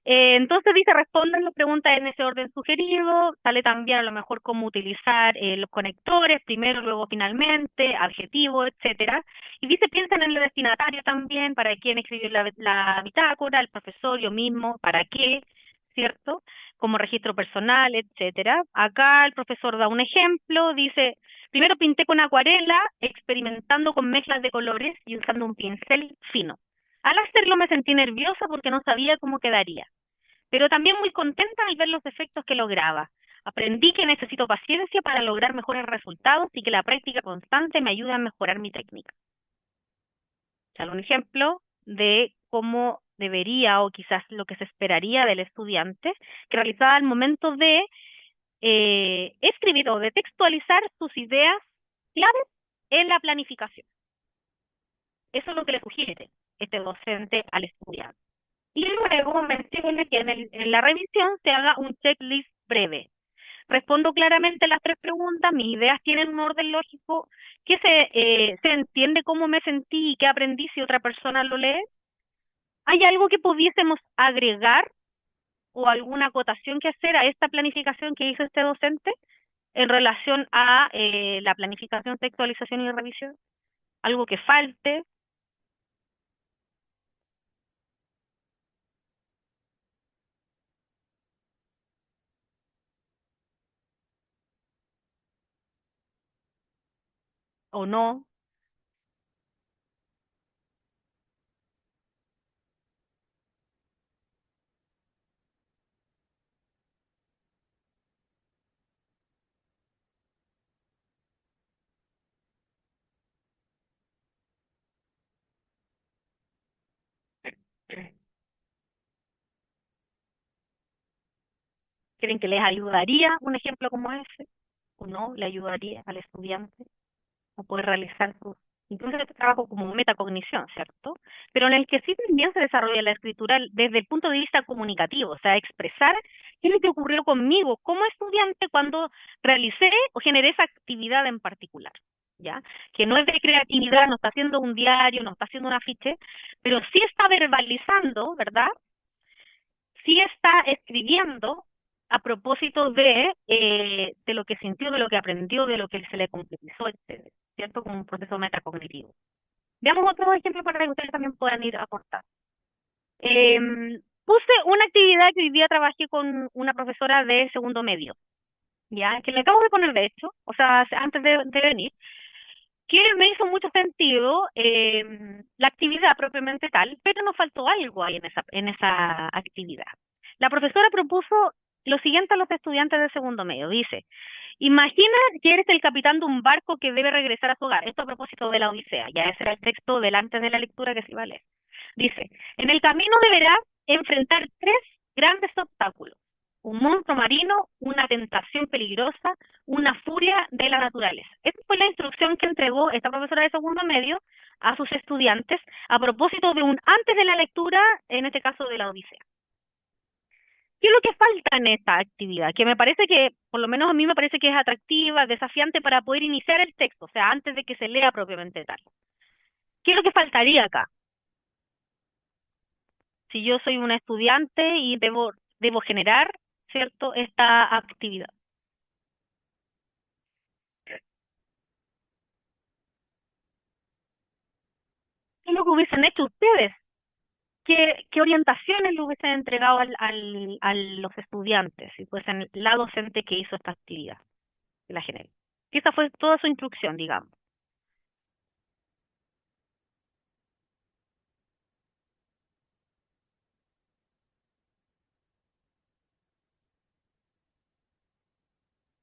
Speaker 1: Entonces dice, respondan las preguntas en ese orden sugerido, sale también a lo mejor cómo utilizar los conectores, primero, luego, finalmente, adjetivo, etcétera. Y dice, piensen en el destinatario también, para quién escribió la bitácora, el profesor, yo mismo, para qué, ¿cierto? Como registro personal, etcétera. Acá el profesor da un ejemplo, dice, primero pinté con acuarela, experimentando con mezclas de colores y usando un pincel fino. Al hacerlo me sentí nerviosa porque no sabía cómo quedaría, pero también muy contenta al ver los efectos que lograba. Aprendí que necesito paciencia para lograr mejores resultados y que la práctica constante me ayuda a mejorar mi técnica. Sale un ejemplo de cómo debería o quizás lo que se esperaría del estudiante que realizaba al momento de escribir o de textualizar sus ideas claves en la planificación. Eso es lo que le sugiere este docente al estudiante. Y luego menciona que en la revisión se haga un checklist breve. Respondo claramente las tres preguntas, mis ideas tienen un orden lógico, que se entiende cómo me sentí y qué aprendí si otra persona lo lee. ¿Hay algo que pudiésemos agregar o alguna acotación que hacer a esta planificación que hizo este docente en relación a la planificación, textualización y revisión? ¿Algo que falte o no? ¿Creen que les ayudaría un ejemplo como ese? ¿O no le ayudaría al estudiante a poder realizar incluso este trabajo como metacognición, ¿cierto? Pero en el que sí también se desarrolla la escritura desde el punto de vista comunicativo, o sea, expresar qué es lo que ocurrió conmigo como estudiante cuando realicé o generé esa actividad en particular, ¿ya? Que no es de creatividad, no está haciendo un diario, no está haciendo un afiche, pero sí está verbalizando, ¿verdad? Sí está escribiendo a propósito de lo que sintió, de lo que aprendió, de lo que se le concretizó, etcétera, ¿cierto? Como un proceso metacognitivo. Veamos otro ejemplo para que ustedes también puedan ir aportando. Puse una actividad que hoy día trabajé con una profesora de segundo medio, ya, que le acabo de poner de hecho, o sea, antes de venir, que me hizo mucho sentido la actividad propiamente tal, pero nos faltó algo ahí en esa actividad. La profesora propuso lo siguiente a los estudiantes de segundo medio. Dice, imagina que eres el capitán de un barco que debe regresar a su hogar. Esto a propósito de la Odisea. Ya ese era el texto delante de la lectura que se iba a leer. Dice, en el camino deberás enfrentar tres grandes obstáculos: un monstruo marino, una tentación peligrosa, una furia de la naturaleza. Esta fue la instrucción que entregó esta profesora de segundo medio a sus estudiantes a propósito de un antes de la lectura, en este caso de la Odisea. ¿Qué es lo que falta en esta actividad? Que me parece que, por lo menos a mí me parece que es atractiva, desafiante para poder iniciar el texto, o sea, antes de que se lea propiamente tal. ¿Qué es lo que faltaría acá? Si yo soy una estudiante y debo generar, ¿cierto?, esta actividad. ¿Qué es lo que hubiesen hecho ustedes? ¿Qué orientaciones le hubiesen entregado a los estudiantes si fuesen la docente que hizo esta actividad, que la generó? Que esa fue toda su instrucción, digamos.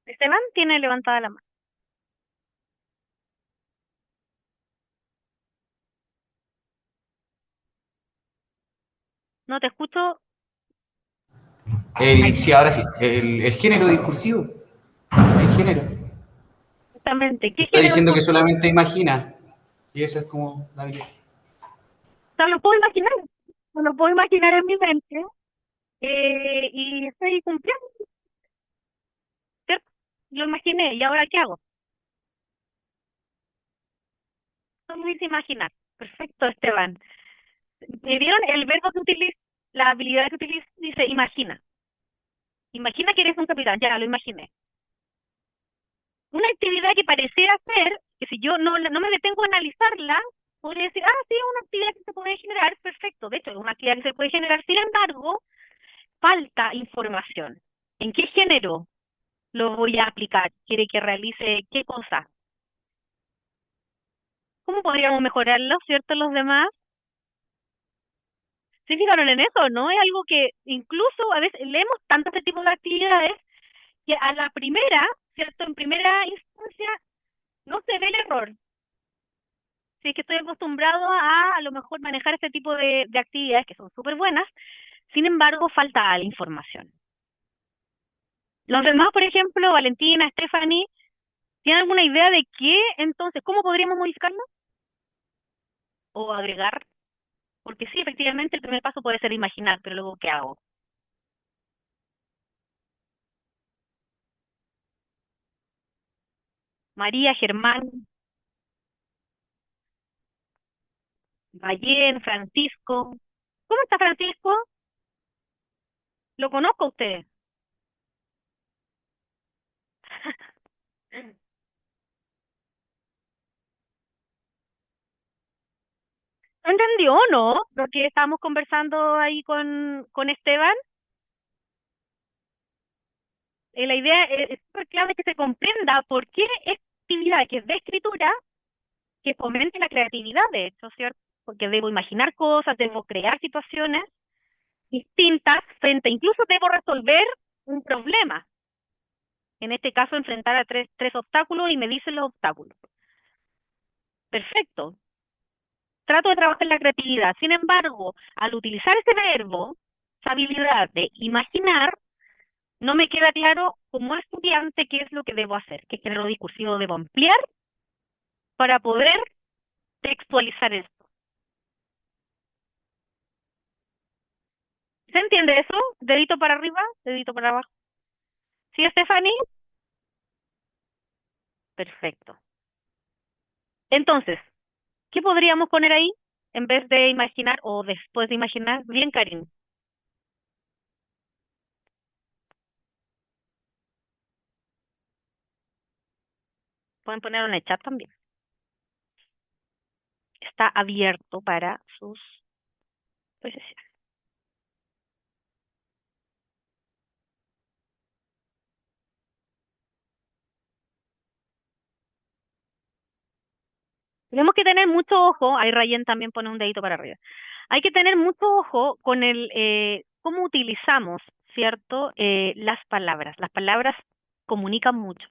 Speaker 1: Esteban tiene levantada la mano. No te escucho.
Speaker 7: Sí, ahora sí. El género discursivo. El género.
Speaker 1: Exactamente. ¿Qué
Speaker 7: Está
Speaker 1: género
Speaker 7: diciendo que
Speaker 1: discursivo?
Speaker 7: solamente imagina. Y eso es como la habilidad.
Speaker 1: O sea, lo puedo imaginar. Lo puedo imaginar en mi mente. Y estoy cumpliendo, ¿cierto? Lo imaginé. ¿Y ahora qué hago? Solo hice imaginar. Perfecto, Esteban. ¿Me vieron el verbo que utiliza? La habilidad que utiliza dice imagina. Imagina que eres un capitán. Ya, lo imaginé. Una actividad que pareciera ser, que si yo no me detengo a analizarla, podría decir, ah, sí, es una actividad que se puede generar, perfecto. De hecho, es una actividad que se puede generar. Sin embargo, falta información. ¿En qué género lo voy a aplicar? ¿Quiere que realice qué cosa? ¿Cómo podríamos mejorarlo, cierto, los demás? ¿Se fijaron en eso? ¿No? Es algo que incluso a veces leemos tanto este tipo de actividades que a la primera, ¿cierto? En primera instancia no se ve el error. Si es que estoy acostumbrado a lo mejor manejar este tipo de actividades que son súper buenas, sin embargo, falta la información. Los demás, por ejemplo, Valentina, Stephanie, ¿tienen alguna idea de qué entonces, cómo podríamos modificarlo o agregar? Porque sí, efectivamente, el primer paso puede ser imaginar, pero luego, ¿qué hago? María, Germán, Rayén, Francisco. ¿Cómo está Francisco? ¿Lo conozco a usted? ¿No entendió o no? Lo que estábamos conversando ahí con Esteban. La idea es súper clave que se comprenda por qué esta actividad que es de escritura, que fomente la creatividad, de hecho, ¿cierto? Porque debo imaginar cosas, debo crear situaciones distintas frente, incluso debo resolver un problema. En este caso, enfrentar a tres obstáculos y me dicen los obstáculos. Perfecto. Trato de trabajar la creatividad. Sin embargo, al utilizar ese verbo, esa habilidad de imaginar, no me queda claro como estudiante qué es lo que debo hacer, qué género discursivo debo ampliar para poder textualizar esto. ¿Se entiende eso? Dedito para arriba, dedito para abajo. ¿Sí, Stephanie? Perfecto. Entonces, ¿qué podríamos poner ahí en vez de imaginar o después de imaginar? Bien, Karin. Pueden ponerlo en el chat también. Está abierto para sus apreciaciones. Tenemos que tener mucho ojo, ahí Rayen también pone un dedito para arriba. Hay que tener mucho ojo con cómo utilizamos, ¿cierto? Las palabras. Las palabras comunican mucho.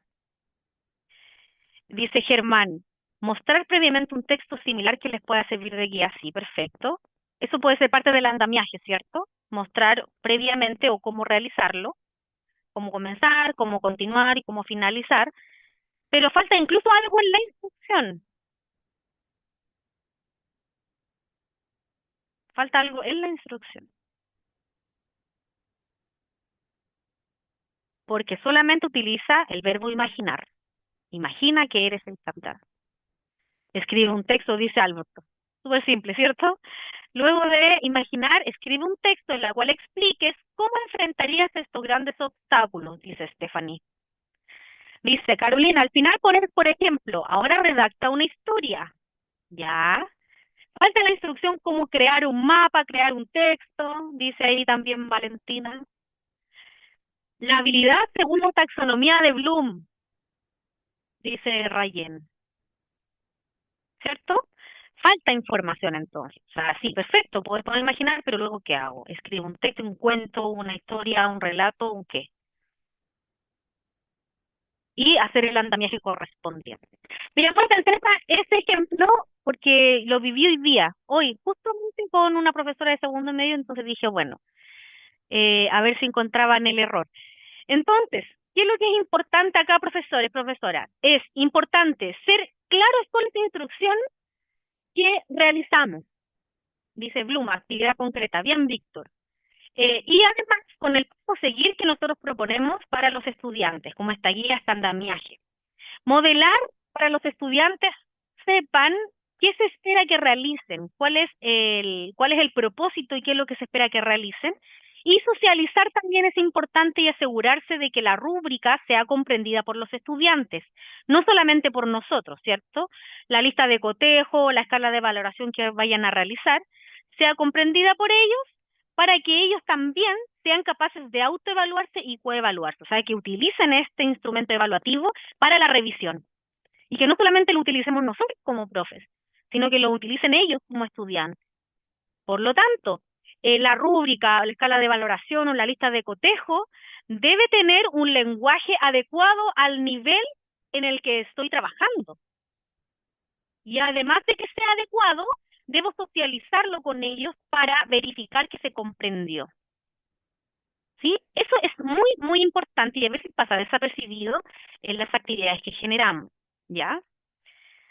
Speaker 1: Dice Germán, mostrar previamente un texto similar que les pueda servir de guía. Sí, perfecto. Eso puede ser parte del andamiaje, ¿cierto? Mostrar previamente o cómo realizarlo, cómo comenzar, cómo continuar y cómo finalizar. Pero falta incluso algo en la instrucción. Falta algo en la instrucción. Porque solamente utiliza el verbo imaginar. Imagina que eres el capitán. Escribe un texto, dice Alberto. Súper simple, ¿cierto? Luego de imaginar, escribe un texto en el cual expliques cómo enfrentarías estos grandes obstáculos, dice Stephanie. Dice Carolina, al final pones, por ejemplo, ahora redacta una historia. Ya. Falta la instrucción cómo crear un mapa, crear un texto, dice ahí también Valentina. La habilidad según la taxonomía de Bloom, dice Rayen. ¿Cierto? Falta información entonces. O sea, sí, perfecto, puedes poder imaginar, pero luego ¿qué hago? Escribo un texto, un cuento, una historia, un relato, un qué. y hacer el andamiaje correspondiente. Mira, pues te interesa ese ejemplo porque lo viví hoy día, hoy, justamente con una profesora de segundo medio, entonces dije, bueno, a ver si encontraban el error. Entonces, ¿qué es lo que es importante acá, profesores, profesora? Es importante ser claros con la instrucción que realizamos. Dice Bluma, actividad concreta. Bien, Víctor. Y además, con el paso seguir que nosotros proponemos para los estudiantes, como esta guía, este andamiaje. Modelar para los estudiantes sepan qué se espera que realicen, cuál es el propósito y qué es lo que se espera que realicen. Y socializar también es importante y asegurarse de que la rúbrica sea comprendida por los estudiantes, no solamente por nosotros, ¿cierto? La lista de cotejo, la escala de valoración que vayan a realizar, sea comprendida por ellos para que ellos también sean capaces de autoevaluarse y coevaluarse, o sea, que utilicen este instrumento evaluativo para la revisión y que no solamente lo utilicemos nosotros como profes, sino que lo utilicen ellos como estudiantes. Por lo tanto, la rúbrica, la escala de valoración o la lista de cotejo debe tener un lenguaje adecuado al nivel en el que estoy trabajando. Y además de que sea adecuado, debo socializarlo con ellos para verificar que se comprendió. ¿Sí? Eso es muy, muy importante y a veces pasa desapercibido en las actividades que generamos, ¿ya?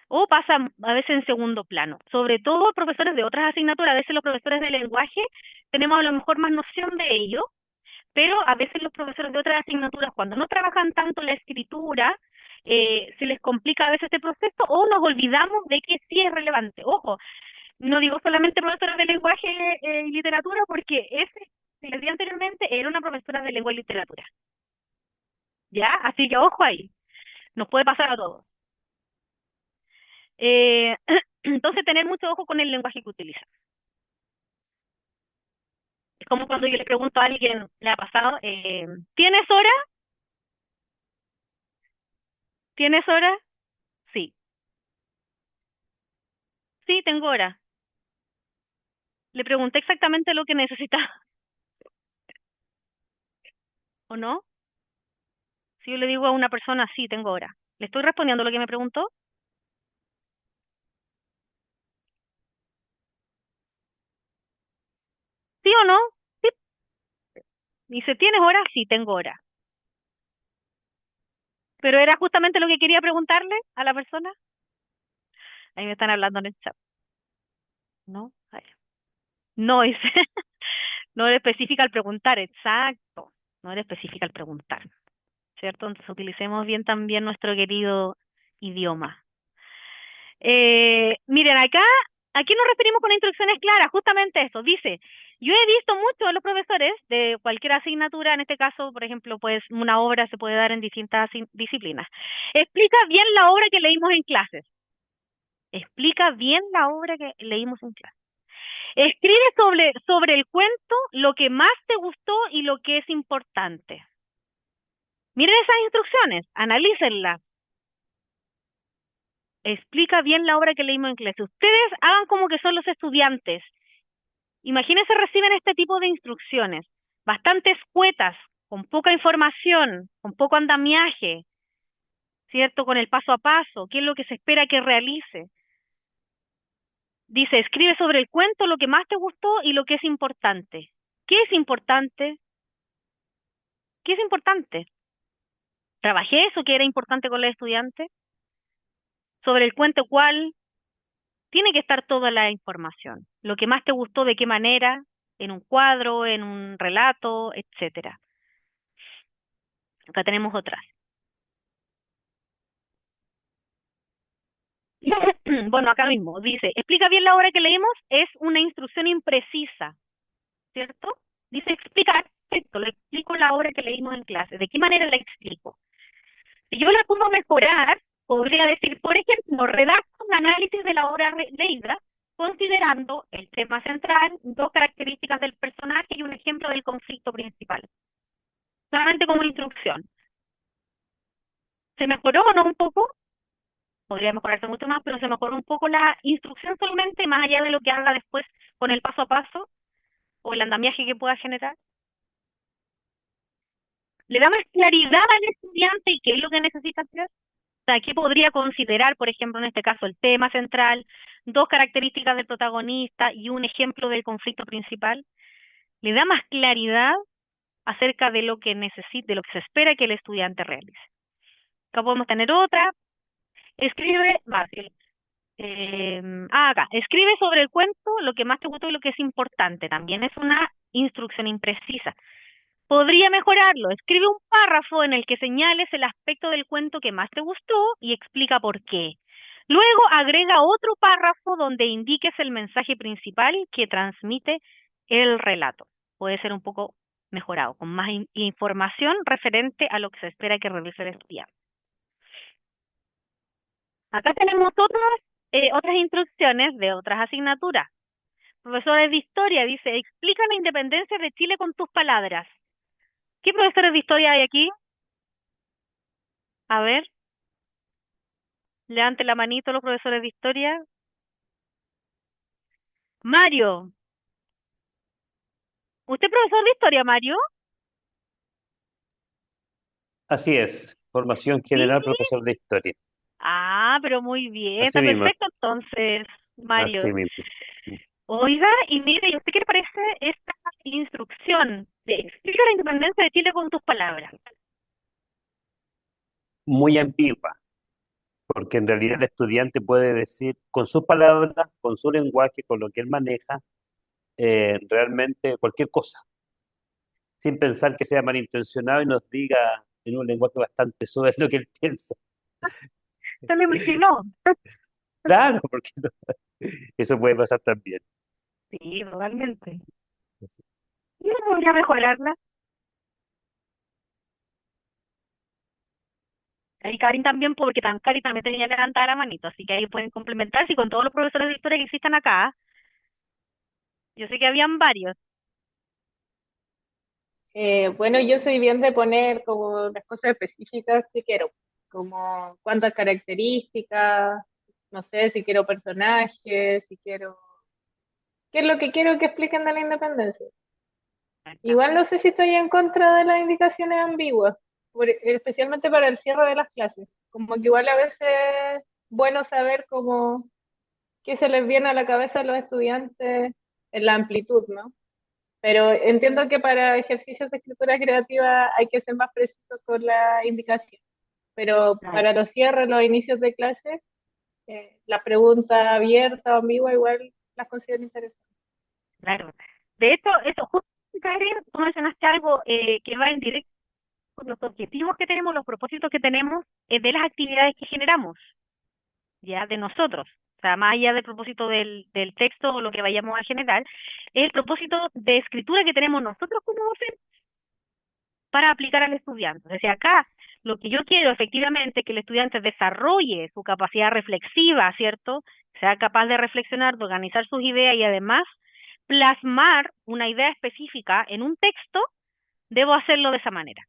Speaker 1: O pasa a veces en segundo plano. Sobre todo profesores de otras asignaturas, a veces los profesores de lenguaje tenemos a lo mejor más noción de ello, pero a veces los profesores de otras asignaturas, cuando no trabajan tanto la escritura, se les complica a veces este proceso o nos olvidamos de que sí es relevante. Ojo, no digo solamente profesora de lenguaje y literatura, porque ese que les di anteriormente era una profesora de lengua y literatura. ¿Ya? Así que ojo ahí, nos puede pasar a todos. Entonces, tener mucho ojo con el lenguaje que utiliza. Es como cuando yo le pregunto a alguien, ¿le ha pasado? ¿Tienes hora? ¿Tienes hora? Sí. Sí, tengo hora. Le pregunté exactamente lo que necesitaba, ¿o no? Si yo le digo a una persona, sí, tengo hora. ¿Le estoy respondiendo lo que me preguntó? ¿Sí o no? Sí. Dice, ¿tienes hora? Sí, tengo hora. Pero era justamente lo que quería preguntarle a la persona. Ahí me están hablando en el chat. ¿No? Ay. No, dice, no era específica al preguntar, exacto. No era específica al preguntar, ¿cierto? Entonces utilicemos bien también nuestro querido idioma. Miren, acá, ¿a qué nos referimos con instrucciones claras? Justamente esto, dice, yo he visto mucho a los profesores de cualquier asignatura, en este caso, por ejemplo, pues una obra se puede dar en distintas disciplinas. Explica bien la obra que leímos en clases. Explica bien la obra que leímos en clase. Escribe sobre el cuento lo que más te gustó y lo que es importante. Miren esas instrucciones, analícenlas. Explica bien la obra que leímos en clase. Ustedes hagan como que son los estudiantes. Imagínense reciben este tipo de instrucciones, bastante escuetas, con poca información, con poco andamiaje, ¿cierto? Con el paso a paso, qué es lo que se espera que realice. Dice, escribe sobre el cuento lo que más te gustó y lo que es importante. ¿Qué es importante? ¿Qué es importante? ¿Trabajé eso que era importante con los estudiantes? Sobre el cuento, ¿cuál? Tiene que estar toda la información. Lo que más te gustó, de qué manera, en un cuadro, en un relato, etcétera. Acá tenemos otras. Bueno, acá mismo dice, explica bien la obra que leímos, es una instrucción imprecisa, ¿cierto? Dice explicar esto, le explico la obra que leímos en clase. ¿De qué manera la explico? Si yo la puedo mejorar, podría decir, por ejemplo, redacto un análisis de la obra leída, considerando el tema central, dos características del personaje y un ejemplo del conflicto principal. Solamente como instrucción. ¿Se mejoró o no un poco? Podría mejorarse mucho más, pero se mejoró un poco la instrucción solamente, más allá de lo que haga después con el paso a paso o el andamiaje que pueda generar. le da más claridad al estudiante y qué es lo que necesita hacer. O sea, ¿qué podría considerar, por ejemplo, en este caso, el tema central, dos características del protagonista y un ejemplo del conflicto principal? Le da más claridad acerca de lo que necesita, de lo que se espera que el estudiante realice. Acá podemos tener otra. Escribe, fácil. Acá, escribe sobre el cuento lo que más te gustó y lo que es importante. También es una instrucción imprecisa. Podría mejorarlo. Escribe un párrafo en el que señales el aspecto del cuento que más te gustó y explica por qué. Luego agrega otro párrafo donde indiques el mensaje principal que transmite el relato. Puede ser un poco mejorado, con más información referente a lo que se espera que realice el estudiante. Acá tenemos otras instrucciones de otras asignaturas. Profesores de historia dice, explica la independencia de Chile con tus palabras. ¿Qué profesores de historia hay aquí? A ver, levante la manito los profesores de historia. Mario, ¿usted es profesor de historia, Mario?
Speaker 6: Así es, formación
Speaker 1: Sí.
Speaker 6: general, profesor de historia.
Speaker 1: Ah, pero muy bien,
Speaker 6: Así
Speaker 1: está
Speaker 6: mismo,
Speaker 1: perfecto entonces, Mario.
Speaker 6: así mismo.
Speaker 1: Oiga, y mire, ¿y usted qué le parece esta instrucción de explica la independencia de Chile con tus palabras?
Speaker 6: Muy ambigua, porque en realidad el estudiante puede decir con sus palabras, con su lenguaje, con lo que él maneja, realmente cualquier cosa, sin pensar que sea malintencionado y nos diga en un lenguaje bastante suave lo que él piensa.
Speaker 1: ¿Se lo imaginó?
Speaker 6: Claro, porque no, eso puede pasar también.
Speaker 1: Sí, totalmente. ¿Y no podría mejorarla? Ahí Karin también, porque Karin también tenía levantada la manito, así que ahí pueden complementarse y con todos los profesores de historia que existan acá. Yo sé que habían varios.
Speaker 5: Bueno, yo soy bien de poner como las cosas específicas que quiero, como cuántas características, no sé si quiero personajes, si quiero, qué es lo que quiero que expliquen de la independencia. Igual no sé si estoy en contra de las indicaciones ambiguas, especialmente para el cierre de las clases. Como que igual a veces es bueno saber cómo qué se les viene a la cabeza a los estudiantes en la amplitud, ¿no? Pero entiendo que para ejercicios de escritura creativa hay que ser más precisos con la indicación. Pero
Speaker 1: Claro,
Speaker 5: para los cierres, los inicios de clase, la pregunta abierta o ambigua igual las considero interesantes.
Speaker 1: claro. De hecho, eso, justo, Karin, tú mencionaste algo que va en directo con los objetivos que tenemos, los propósitos que tenemos de las actividades que generamos, ya de nosotros. O sea, más allá del propósito del texto o lo que vayamos a generar, es el propósito de escritura que tenemos nosotros como docentes para aplicar al estudiante. Desde acá, lo que yo quiero efectivamente es que el estudiante desarrolle su capacidad reflexiva, ¿cierto? Sea capaz de reflexionar, de organizar sus ideas y además plasmar una idea específica en un texto, debo hacerlo de esa manera.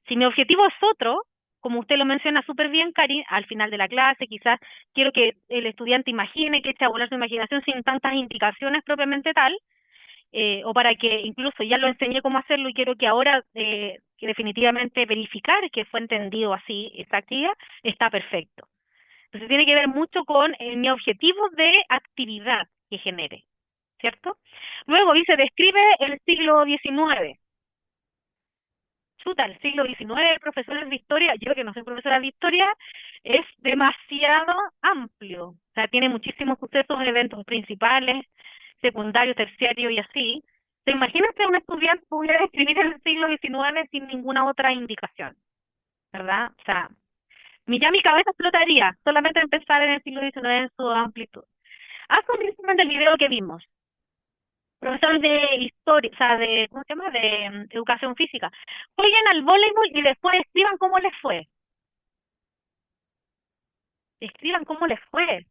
Speaker 1: Si mi objetivo es otro, como usted lo menciona súper bien, Cari, al final de la clase, quizás quiero que el estudiante imagine, que eche a volar su imaginación sin tantas indicaciones propiamente tal, o para que incluso ya lo enseñé cómo hacerlo y quiero que ahora que definitivamente verificar que fue entendido así esta actividad, está perfecto. Entonces tiene que ver mucho con mi objetivo de actividad que genere, ¿cierto? Luego dice, describe el siglo XIX. Chuta, el siglo XIX, profesores de historia, yo que no soy profesora de historia, es demasiado amplio. O sea, tiene muchísimos sucesos, eventos principales, secundarios, terciarios y así. ¿Te imaginas que un estudiante pudiera escribir en el siglo XIX sin ninguna otra indicación? ¿Verdad? O sea, ya mi cabeza explotaría solamente empezar en el siglo XIX en su amplitud. Haz un resumen del video que vimos. Profesor de historia, o sea, de, ¿cómo se llama? De educación física. Jueguen al voleibol y después escriban cómo les fue. Escriban cómo les fue.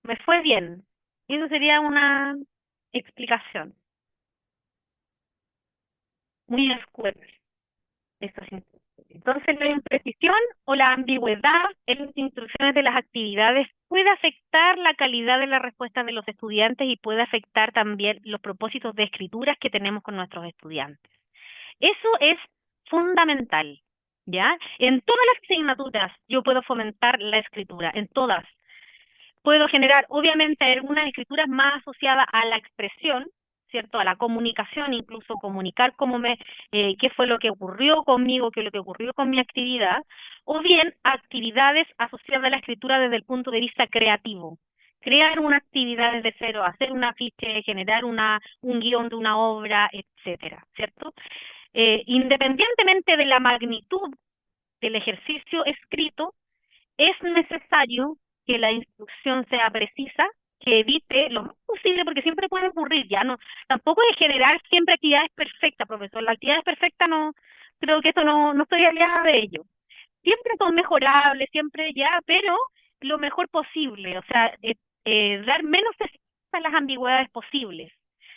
Speaker 1: Me fue bien. Y eso sería una explicación. Muy escuela. Eso sí. Entonces, la imprecisión o la ambigüedad en las instrucciones de las actividades puede afectar la calidad de la respuesta de los estudiantes y puede afectar también los propósitos de escrituras que tenemos con nuestros estudiantes. Eso es fundamental, ¿ya? En todas las asignaturas yo puedo fomentar la escritura, en todas. Puedo generar, obviamente, algunas escrituras más asociadas a la expresión, ¿cierto? A la comunicación, incluso comunicar qué fue lo que ocurrió conmigo, qué es lo que ocurrió con mi actividad, o bien actividades asociadas a la escritura desde el punto de vista creativo. Crear una actividad desde cero, hacer un afiche, generar un guión de una obra, etcétera, ¿cierto? Independientemente de la magnitud del ejercicio escrito, es necesario que la instrucción sea precisa, que evite lo más posible, porque siempre puede ocurrir, ya no, tampoco es generar siempre actividades perfectas, profesor. Las actividades perfectas no, creo que esto no estoy aliada de ello. Siempre son mejorables, siempre ya, pero lo mejor posible, o sea, dar menos espacio a las ambigüedades posibles,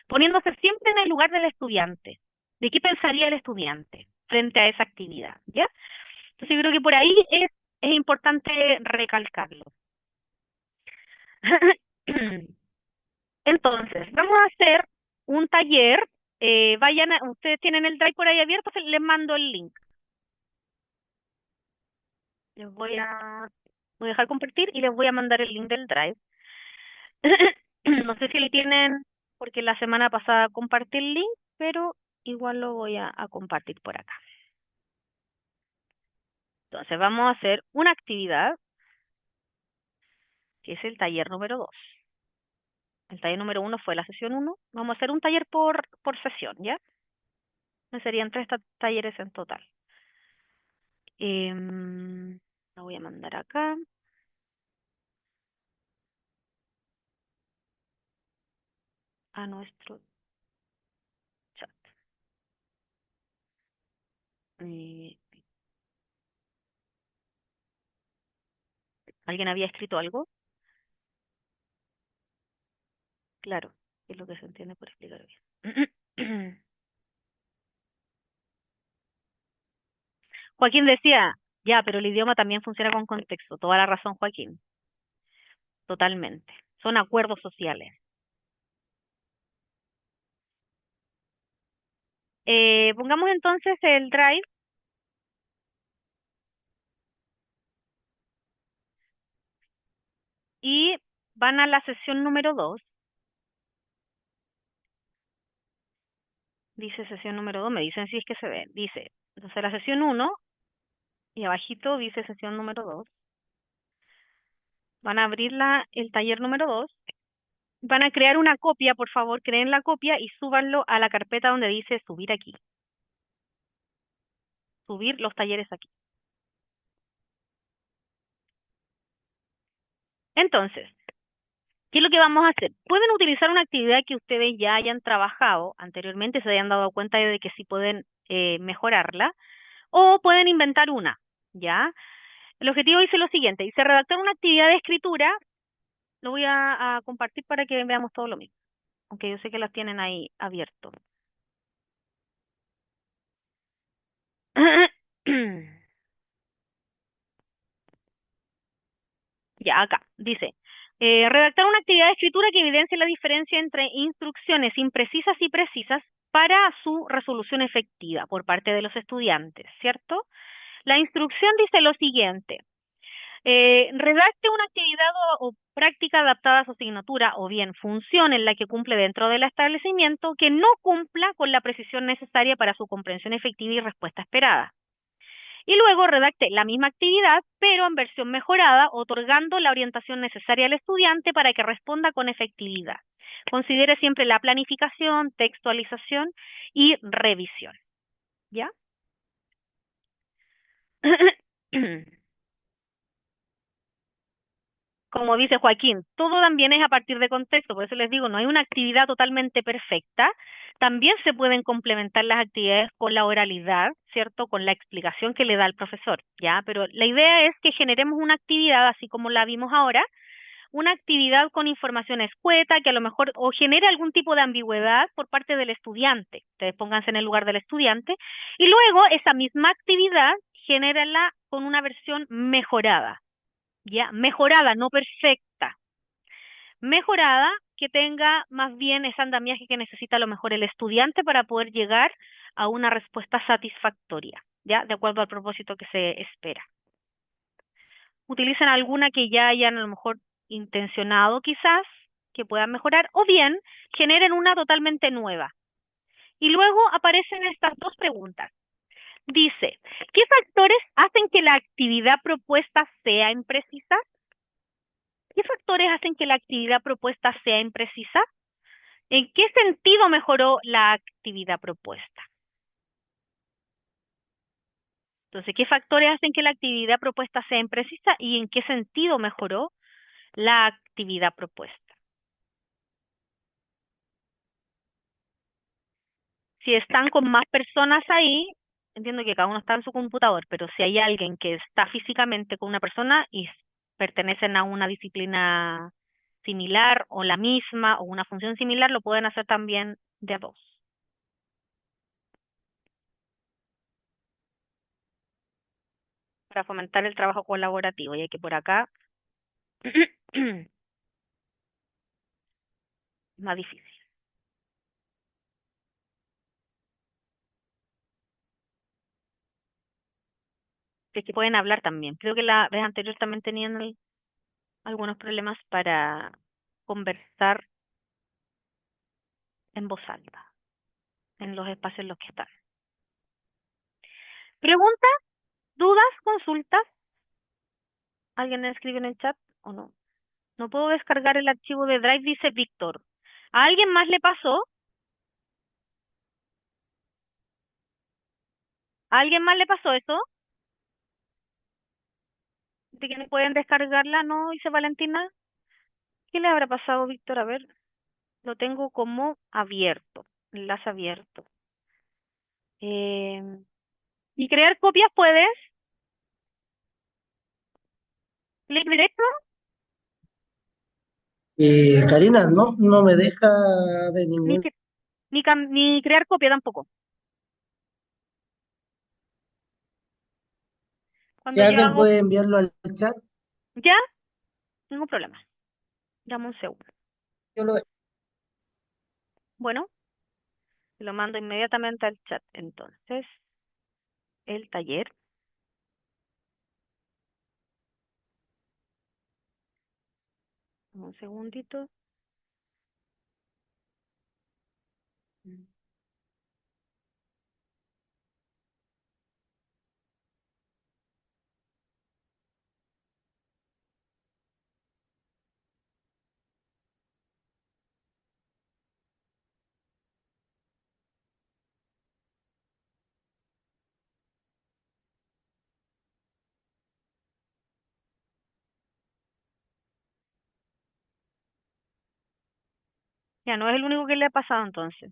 Speaker 1: poniéndose siempre en el lugar del estudiante. ¿De qué pensaría el estudiante frente a esa actividad? ¿Ya? Entonces yo creo que por ahí es importante recalcarlo. Entonces, vamos a hacer un taller. Ustedes tienen el Drive por ahí abierto, les mando el link. Voy a dejar compartir y les voy a mandar el link del Drive. No sé si lo tienen, porque la semana pasada compartí el link, pero igual lo voy a compartir por acá. Entonces, vamos a hacer una actividad, que es el taller número 2. El taller número 1 fue la sesión 1. Vamos a hacer un taller por sesión, ¿ya? Serían 3 talleres en total. Lo voy a mandar acá. A nuestro chat. ¿Alguien había escrito algo? Claro, es lo que se entiende por explicar bien. Joaquín decía, ya, pero el idioma también funciona con contexto. Toda la razón, Joaquín. Totalmente. Son acuerdos sociales. Pongamos entonces el Drive. Y van a la sesión número 2. Dice sesión número 2, me dicen si es que se ve. Dice, entonces la sesión 1 y abajito dice sesión número 2. Van a abrir el taller número 2. Van a crear una copia, por favor, creen la copia y súbanlo a la carpeta donde dice subir aquí. Subir los talleres aquí. Entonces, ¿qué es lo que vamos a hacer? Pueden utilizar una actividad que ustedes ya hayan trabajado anteriormente, se hayan dado cuenta de que sí pueden mejorarla, o pueden inventar una, ¿ya? El objetivo dice lo siguiente, dice redactar una actividad de escritura, lo voy a compartir para que veamos todo lo mismo, aunque yo sé que las tienen ahí abierto. Ya, acá, dice, redactar una actividad de escritura que evidencie la diferencia entre instrucciones imprecisas y precisas para su resolución efectiva por parte de los estudiantes, ¿cierto? La instrucción dice lo siguiente, redacte una actividad o práctica adaptada a su asignatura o bien función en la que cumple dentro del establecimiento que no cumpla con la precisión necesaria para su comprensión efectiva y respuesta esperada. Y luego redacte la misma actividad, pero en versión mejorada, otorgando la orientación necesaria al estudiante para que responda con efectividad. Considere siempre la planificación, textualización y revisión. ¿Ya? Como dice Joaquín, todo también es a partir de contexto, por eso les digo, no hay una actividad totalmente perfecta. También se pueden complementar las actividades con la oralidad, ¿cierto? Con la explicación que le da el profesor, ¿ya? Pero la idea es que generemos una actividad, así como la vimos ahora, una actividad con información escueta que a lo mejor o genere algún tipo de ambigüedad por parte del estudiante. Ustedes pónganse en el lugar del estudiante y luego esa misma actividad genérala con una versión mejorada. ¿Ya? Mejorada, no perfecta. Mejorada que tenga más bien ese andamiaje que necesita a lo mejor el estudiante para poder llegar a una respuesta satisfactoria, ¿ya? De acuerdo al propósito que se espera. Utilicen alguna que ya hayan a lo mejor intencionado quizás, que puedan mejorar, o bien generen una totalmente nueva. Y luego aparecen estas dos preguntas. Dice, ¿qué factores hacen que la actividad propuesta sea imprecisa? ¿Qué factores hacen que la actividad propuesta sea imprecisa? ¿En qué sentido mejoró la actividad propuesta? Entonces, ¿qué factores hacen que la actividad propuesta sea imprecisa y en qué sentido mejoró la actividad propuesta? Si están con más personas ahí, entiendo que cada uno está en su computador, pero si hay alguien que está físicamente con una persona y pertenecen a una disciplina similar o la misma o una función similar, lo pueden hacer también de a dos. Para fomentar el trabajo colaborativo, ya que por acá más difícil. Es que pueden hablar también. Creo que la vez anterior también tenían algunos problemas para conversar en voz alta, en los espacios en los que están. ¿Preguntas, dudas, consultas? ¿Alguien escribe en el chat o no? No puedo descargar el archivo de Drive, dice Víctor. ¿A alguien más le pasó? ¿A alguien más le pasó eso? ¿De que no pueden descargarla? ¿No? Dice Valentina. ¿Qué le habrá pasado, Víctor? A ver, lo tengo como abierto, enlace abierto. ¿Y crear copias puedes? ¿Clic directo?
Speaker 8: Karina, no me deja de
Speaker 1: Ni,
Speaker 8: ningún.
Speaker 1: cre- ni crear copia tampoco.
Speaker 8: Si
Speaker 1: Cuando yo
Speaker 8: alguien
Speaker 1: hago
Speaker 8: puede enviarlo al chat,
Speaker 1: ya, ningún problema. Dame un segundo.
Speaker 8: yo lo dejo.
Speaker 1: Bueno, lo mando inmediatamente al chat. Entonces, el taller. Un segundito. Mm. Ya no es el único que le ha pasado entonces.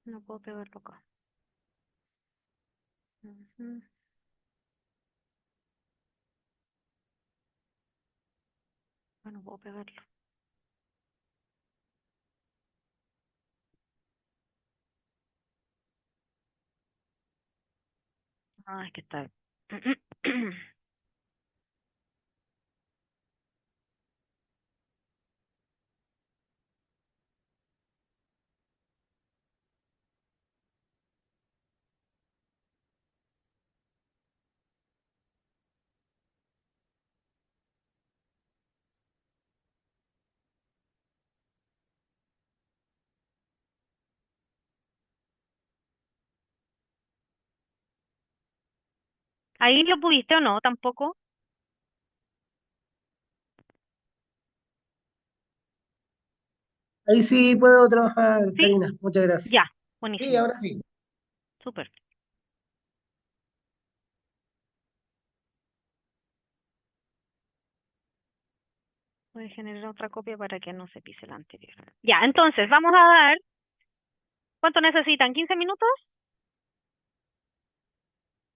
Speaker 1: No puedo pegarlo acá. Ujú. No puedo pegarlo. Ah, es que está. ¿Ahí lo pudiste o no? Tampoco.
Speaker 8: Ahí sí puedo trabajar,
Speaker 1: ¿Sí?
Speaker 8: Karina. Muchas gracias.
Speaker 1: Ya.
Speaker 8: Sí,
Speaker 1: Buenísimo.
Speaker 8: ahora sí.
Speaker 1: Súper. Voy a generar otra copia para que no se pise la anterior. Ya, entonces vamos a dar. ¿Cuánto necesitan? ¿15 minutos?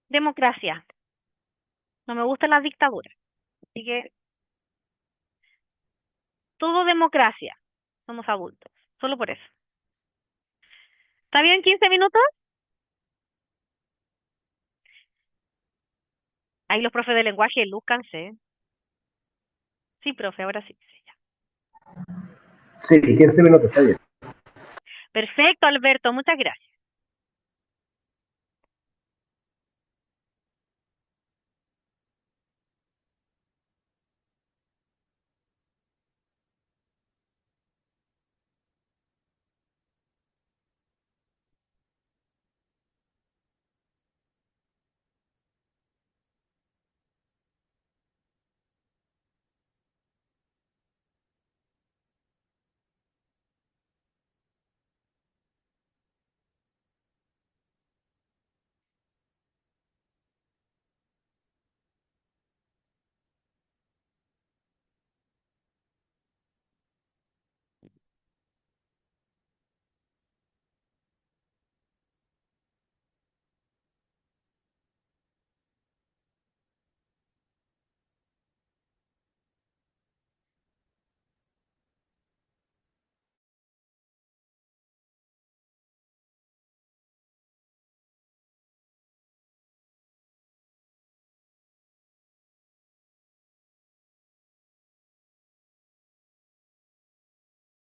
Speaker 1: Democracia. No me gustan las dictaduras. Así que todo democracia. Somos adultos. Solo por eso. ¿Está bien 15 minutos? Ahí los profes de lenguaje, lúzcanse. Sí, profe, ahora sí. Sí, ya.
Speaker 8: Sí, 15 minutos, está bien.
Speaker 1: Perfecto, Alberto, muchas gracias.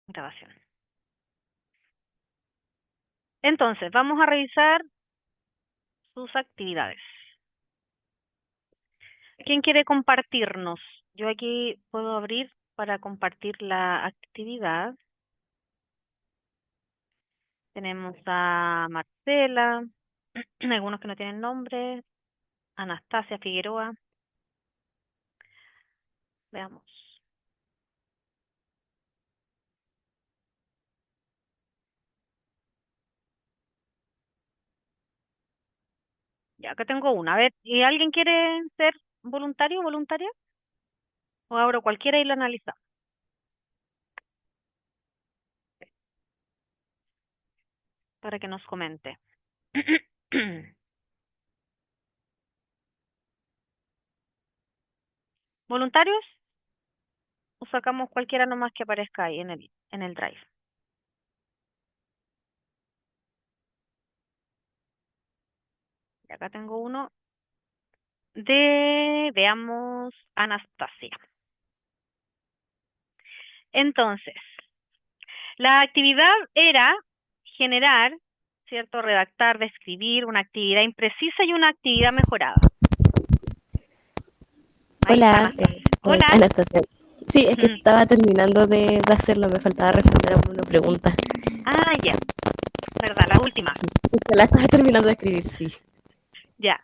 Speaker 1: Grabación. Entonces, vamos a revisar sus actividades. ¿Quién quiere compartirnos? Yo aquí puedo abrir para compartir la actividad. Tenemos a Marcela, algunos que no tienen nombre, Anastasia Figueroa. Veamos. Ya acá tengo una. A ver, ¿y alguien quiere ser voluntario o voluntaria? O abro cualquiera y lo analizamos. Para que nos comente. ¿Voluntarios? O sacamos cualquiera nomás que aparezca ahí en el drive. Y acá tengo uno de, veamos, Anastasia. Entonces, la actividad era generar, ¿cierto? Redactar, describir una actividad imprecisa y una actividad mejorada. Ahí está
Speaker 9: Hola,
Speaker 1: Anastasia. Hola.
Speaker 9: Anastasia. Sí, es que estaba terminando de hacerlo, me faltaba responder a una pregunta.
Speaker 1: Ah, ya. ¿Verdad? La última.
Speaker 9: La estaba terminando de escribir, sí.
Speaker 1: Ya.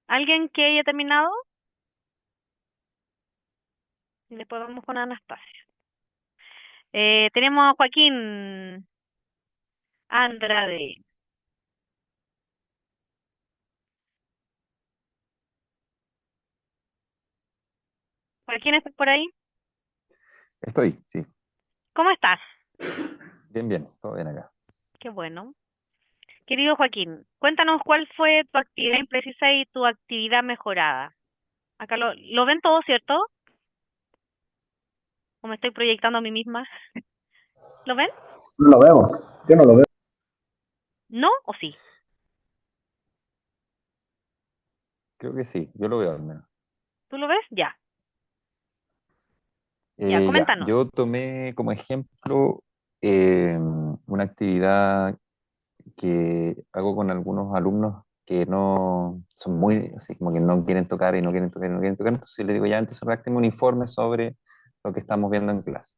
Speaker 1: ¿Alguien que haya terminado? Y después vamos con Anastasia. Tenemos a Joaquín Andrade. Joaquín, ¿estás por ahí?
Speaker 10: Estoy, sí.
Speaker 1: ¿Cómo estás?
Speaker 10: Bien, bien, todo bien acá.
Speaker 1: Qué bueno. Querido Joaquín, cuéntanos cuál fue tu actividad imprecisa y tu actividad mejorada. Acá lo ven todo, ¿cierto? ¿O me estoy proyectando a mí misma? ¿Lo ven?
Speaker 8: No lo vemos. Yo no lo veo.
Speaker 1: ¿No o sí?
Speaker 10: Creo que sí, yo lo veo al menos.
Speaker 1: ¿Tú lo ves? Ya. Ya,
Speaker 10: Ya,
Speaker 1: coméntanos.
Speaker 10: yo tomé como ejemplo una actividad que hago con algunos alumnos que no son muy, así como que no quieren tocar y no quieren tocar y no quieren tocar. Entonces les digo, ya, entonces redacten un informe sobre lo que estamos viendo en clase.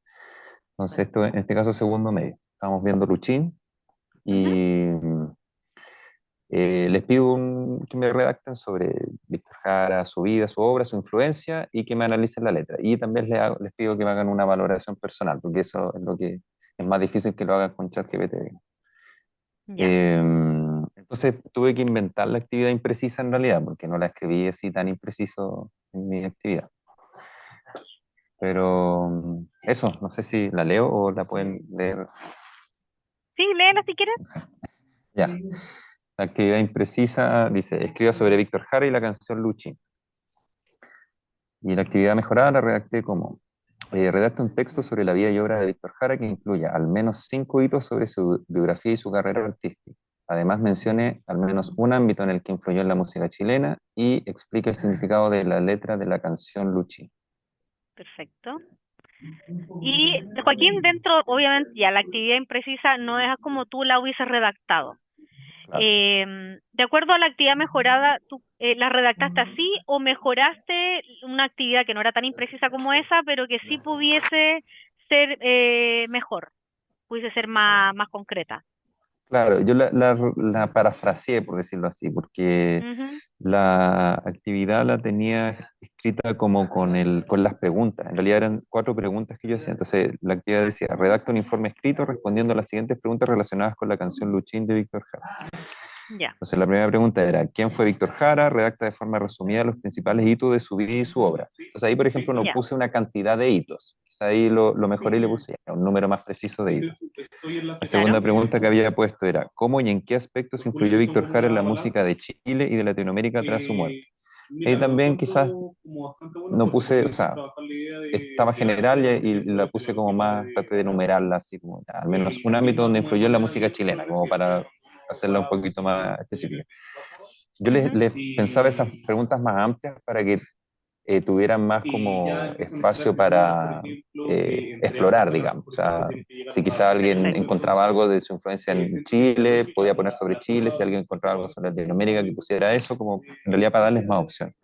Speaker 10: Entonces, esto en este caso, segundo medio. Estamos viendo Luchín
Speaker 1: Ujú.
Speaker 10: y les pido que me redacten sobre Víctor Jara, su vida, su obra, su influencia y que me analicen la letra. Y también les pido que me hagan una valoración personal, porque eso es lo que es más difícil que lo hagan con ChatGPT.
Speaker 1: Ya.
Speaker 10: Entonces tuve que inventar la actividad imprecisa en realidad, porque no la escribí así tan impreciso en mi actividad. Pero eso, no sé si la leo o la pueden leer.
Speaker 1: Sí, léela si quieres.
Speaker 10: Ya. La actividad imprecisa dice, escriba sobre Víctor Jara y la canción Luchi. Y la actividad mejorada la redacté como, redacta un texto sobre la vida y obra de Víctor Jara que incluya al menos 5 hitos sobre su biografía y su carrera artística. Además, mencione al menos un ámbito en el que influyó en la música chilena y explique el significado de la letra de la canción Luchi.
Speaker 1: Perfecto. Y Joaquín, dentro, obviamente, ya la actividad imprecisa no es como tú la hubieses redactado.
Speaker 10: Claro.
Speaker 1: De acuerdo a la actividad mejorada, ¿tú la redactaste así o mejoraste una actividad que no era tan imprecisa como esa, pero que sí pudiese ser mejor, pudiese ser más concreta?
Speaker 10: Claro, yo la parafraseé, por decirlo así, porque
Speaker 1: Ujú.
Speaker 10: la actividad la tenía escrita como con las preguntas. En realidad eran 4 preguntas que yo hacía. Entonces, la actividad decía, redacta un informe escrito respondiendo a las siguientes preguntas relacionadas con la canción Luchín de Víctor Jara.
Speaker 1: Ya,
Speaker 10: Entonces, la primera pregunta era, ¿quién fue Víctor Jara? Redacta de forma resumida los principales hitos de su vida y su obra. Entonces, ahí, por ejemplo, no
Speaker 1: ya,
Speaker 10: puse una cantidad de hitos. Quizá ahí lo mejoré y le puse ya un número más preciso de hitos. La segunda
Speaker 1: claro.
Speaker 10: pregunta que había puesto era, ¿cómo y en qué aspectos influyó Víctor Jara en la música de Chile y de Latinoamérica tras su muerte? Ahí también quizás no puse, o sea, estaba general y la puse como más, traté de enumerarla así como al menos un ámbito donde influyó en la música chilena, como para hacerla un poquito más específica. Yo
Speaker 1: Ujú.
Speaker 10: les pensaba esas preguntas más amplias para que tuvieran más como espacio para explorar, digamos. O sea, si quizá alguien
Speaker 1: Perfecto.
Speaker 10: encontraba algo de su influencia en Chile, podía poner sobre Chile, si alguien encontraba algo sobre Latinoamérica, que pusiera eso, como en realidad para darles más opción.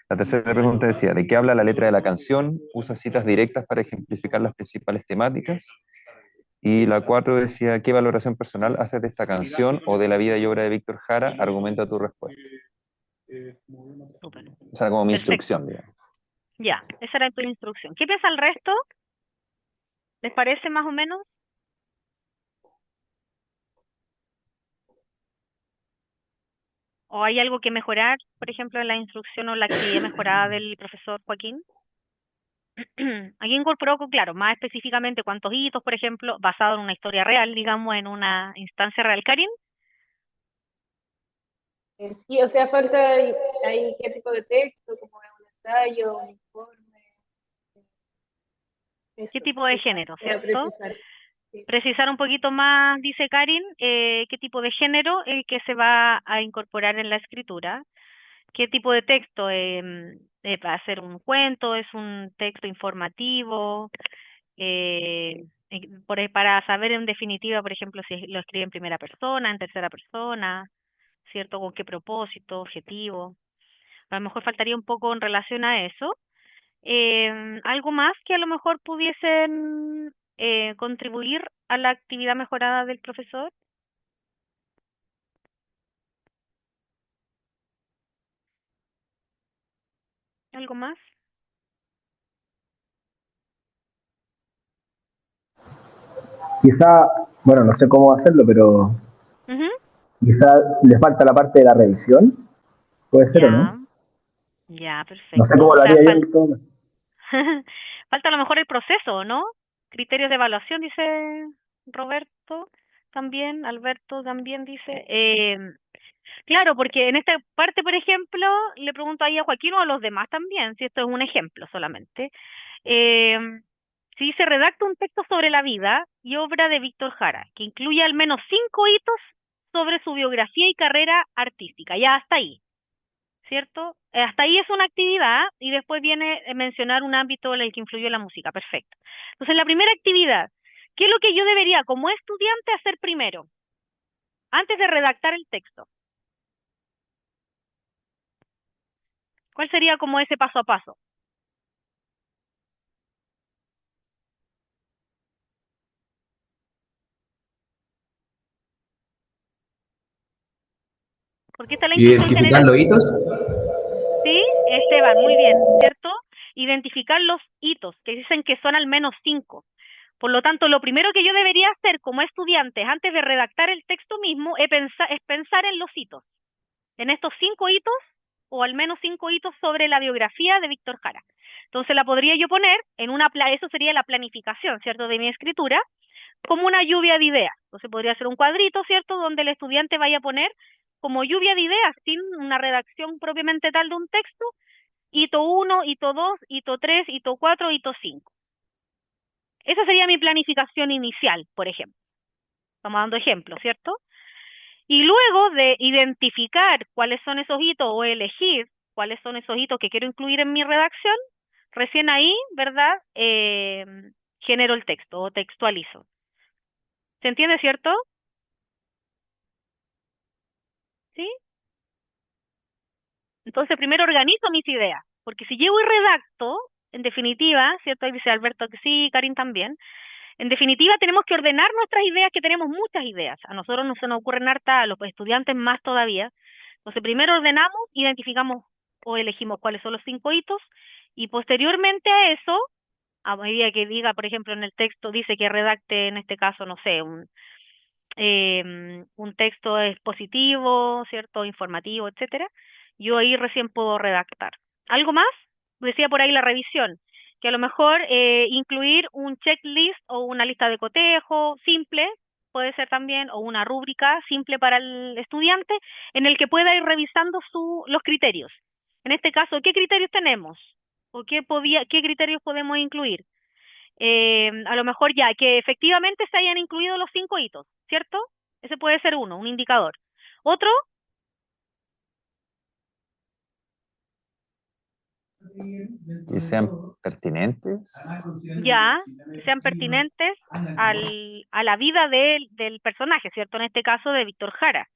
Speaker 10: La tercera pregunta decía, ¿de qué habla la letra de la canción? Usa citas directas para ejemplificar las principales temáticas. Y la 4 decía, ¿qué valoración personal haces de esta canción o de la vida y obra de Víctor Jara? Argumenta tu respuesta.
Speaker 1: Súper.
Speaker 10: O sea, como mi
Speaker 1: Perfecto.
Speaker 10: instrucción, digamos.
Speaker 1: Ya, esa era tu instrucción. ¿Qué piensa el resto? ¿Les parece más o menos? ¿O hay algo que mejorar, por ejemplo, en la instrucción o la actividad mejorada del profesor Joaquín? Aquí incorporó, claro, más específicamente cuántos hitos, por ejemplo, basado en una historia real, digamos, en una instancia real. Karin,
Speaker 5: Sí, o sea, falta ahí qué tipo de texto, como es un ensayo, un informe,
Speaker 1: ¿qué
Speaker 5: eso,
Speaker 1: tipo de
Speaker 5: quizás,
Speaker 1: género,
Speaker 5: para
Speaker 1: cierto?
Speaker 5: precisar. Sí.
Speaker 1: Precisar un poquito más, dice Karin, qué tipo de género el que se va a incorporar en la escritura, qué tipo de texto, va a ser un cuento, es un texto informativo, para saber en definitiva, por ejemplo, si lo escribe en primera persona, en tercera persona, ¿cierto? Con qué propósito, objetivo. A lo mejor faltaría un poco en relación a eso. Algo más que a lo mejor pudiesen contribuir a la actividad mejorada del profesor. ¿Algo más?
Speaker 11: Quizá, bueno, no sé cómo hacerlo, pero
Speaker 1: Ujú.
Speaker 11: quizá le falta la parte de la revisión, puede ser o
Speaker 1: Ya,
Speaker 11: no.
Speaker 1: ya,
Speaker 11: No sé
Speaker 1: perfecto.
Speaker 11: cómo
Speaker 1: O
Speaker 11: lo
Speaker 1: sea,
Speaker 11: haría yo en todo caso.
Speaker 1: falta a lo mejor el proceso, ¿no? Criterios de evaluación, dice Roberto, también, Alberto también dice. Claro, porque en esta parte, por ejemplo, le pregunto ahí a Joaquín o a los demás también, si esto es un ejemplo solamente. Eh, si se redacta un texto sobre la vida y obra de Víctor Jara, que incluye al menos 5 hitos sobre su biografía y carrera artística, ya hasta ahí, ¿cierto? Hasta ahí es una actividad y después viene mencionar un ámbito en el que influyó la música, perfecto. Entonces, la primera actividad, ¿qué es lo que yo debería como estudiante hacer primero, antes de redactar el texto? ¿Cuál sería como ese paso a paso? Porque está la instrucción
Speaker 7: Identificar
Speaker 1: general.
Speaker 7: los hitos.
Speaker 1: Sí, Esteban, muy bien, ¿cierto? Identificar los hitos, que dicen que son al menos 5. Por lo tanto, lo primero que yo debería hacer como estudiante antes de redactar el texto mismo es pensar en los hitos, en estos 5 hitos o al menos 5 hitos sobre la biografía de Víctor Jara. Entonces la podría yo poner en eso sería la planificación, ¿cierto? De mi escritura, como una lluvia de ideas. Entonces podría ser un cuadrito, ¿cierto? Donde el estudiante vaya a poner como lluvia de ideas, sin una redacción propiamente tal de un texto, hito 1, hito 2, hito 3, hito 4, hito 5. Esa sería mi planificación inicial, por ejemplo. Estamos dando ejemplos, ¿cierto? Y luego de identificar cuáles son esos hitos o elegir cuáles son esos hitos que quiero incluir en mi redacción, recién ahí, ¿verdad? Genero el texto o textualizo. ¿Se entiende, cierto? ¿Sí? Entonces primero organizo mis ideas, porque si llego y redacto, en definitiva, ¿cierto? Ahí dice Alberto que sí, Karin también. En definitiva, tenemos que ordenar nuestras ideas, que tenemos muchas ideas. A nosotros no se nos ocurren harta, a los estudiantes más todavía. Entonces, primero ordenamos, identificamos o elegimos cuáles son los 5 hitos, y posteriormente a eso, a medida que diga, por ejemplo, en el texto, dice que redacte, en este caso, no sé, un texto expositivo, ¿cierto? Informativo, etcétera. Yo ahí recién puedo redactar. ¿Algo más? Decía por ahí la revisión, que a lo mejor incluir un checklist o una lista de cotejo simple, puede ser también, o una rúbrica simple para el estudiante, en el que pueda ir revisando los criterios. En este caso, ¿qué criterios tenemos? ¿O qué criterios podemos incluir? A lo mejor ya que efectivamente se hayan incluido los 5 hitos, ¿cierto? Ese puede ser uno, un indicador. Otro,
Speaker 10: Que sean pertinentes.
Speaker 1: ya, que sean pertinentes a la vida del personaje, ¿cierto? En este caso de Víctor Jara,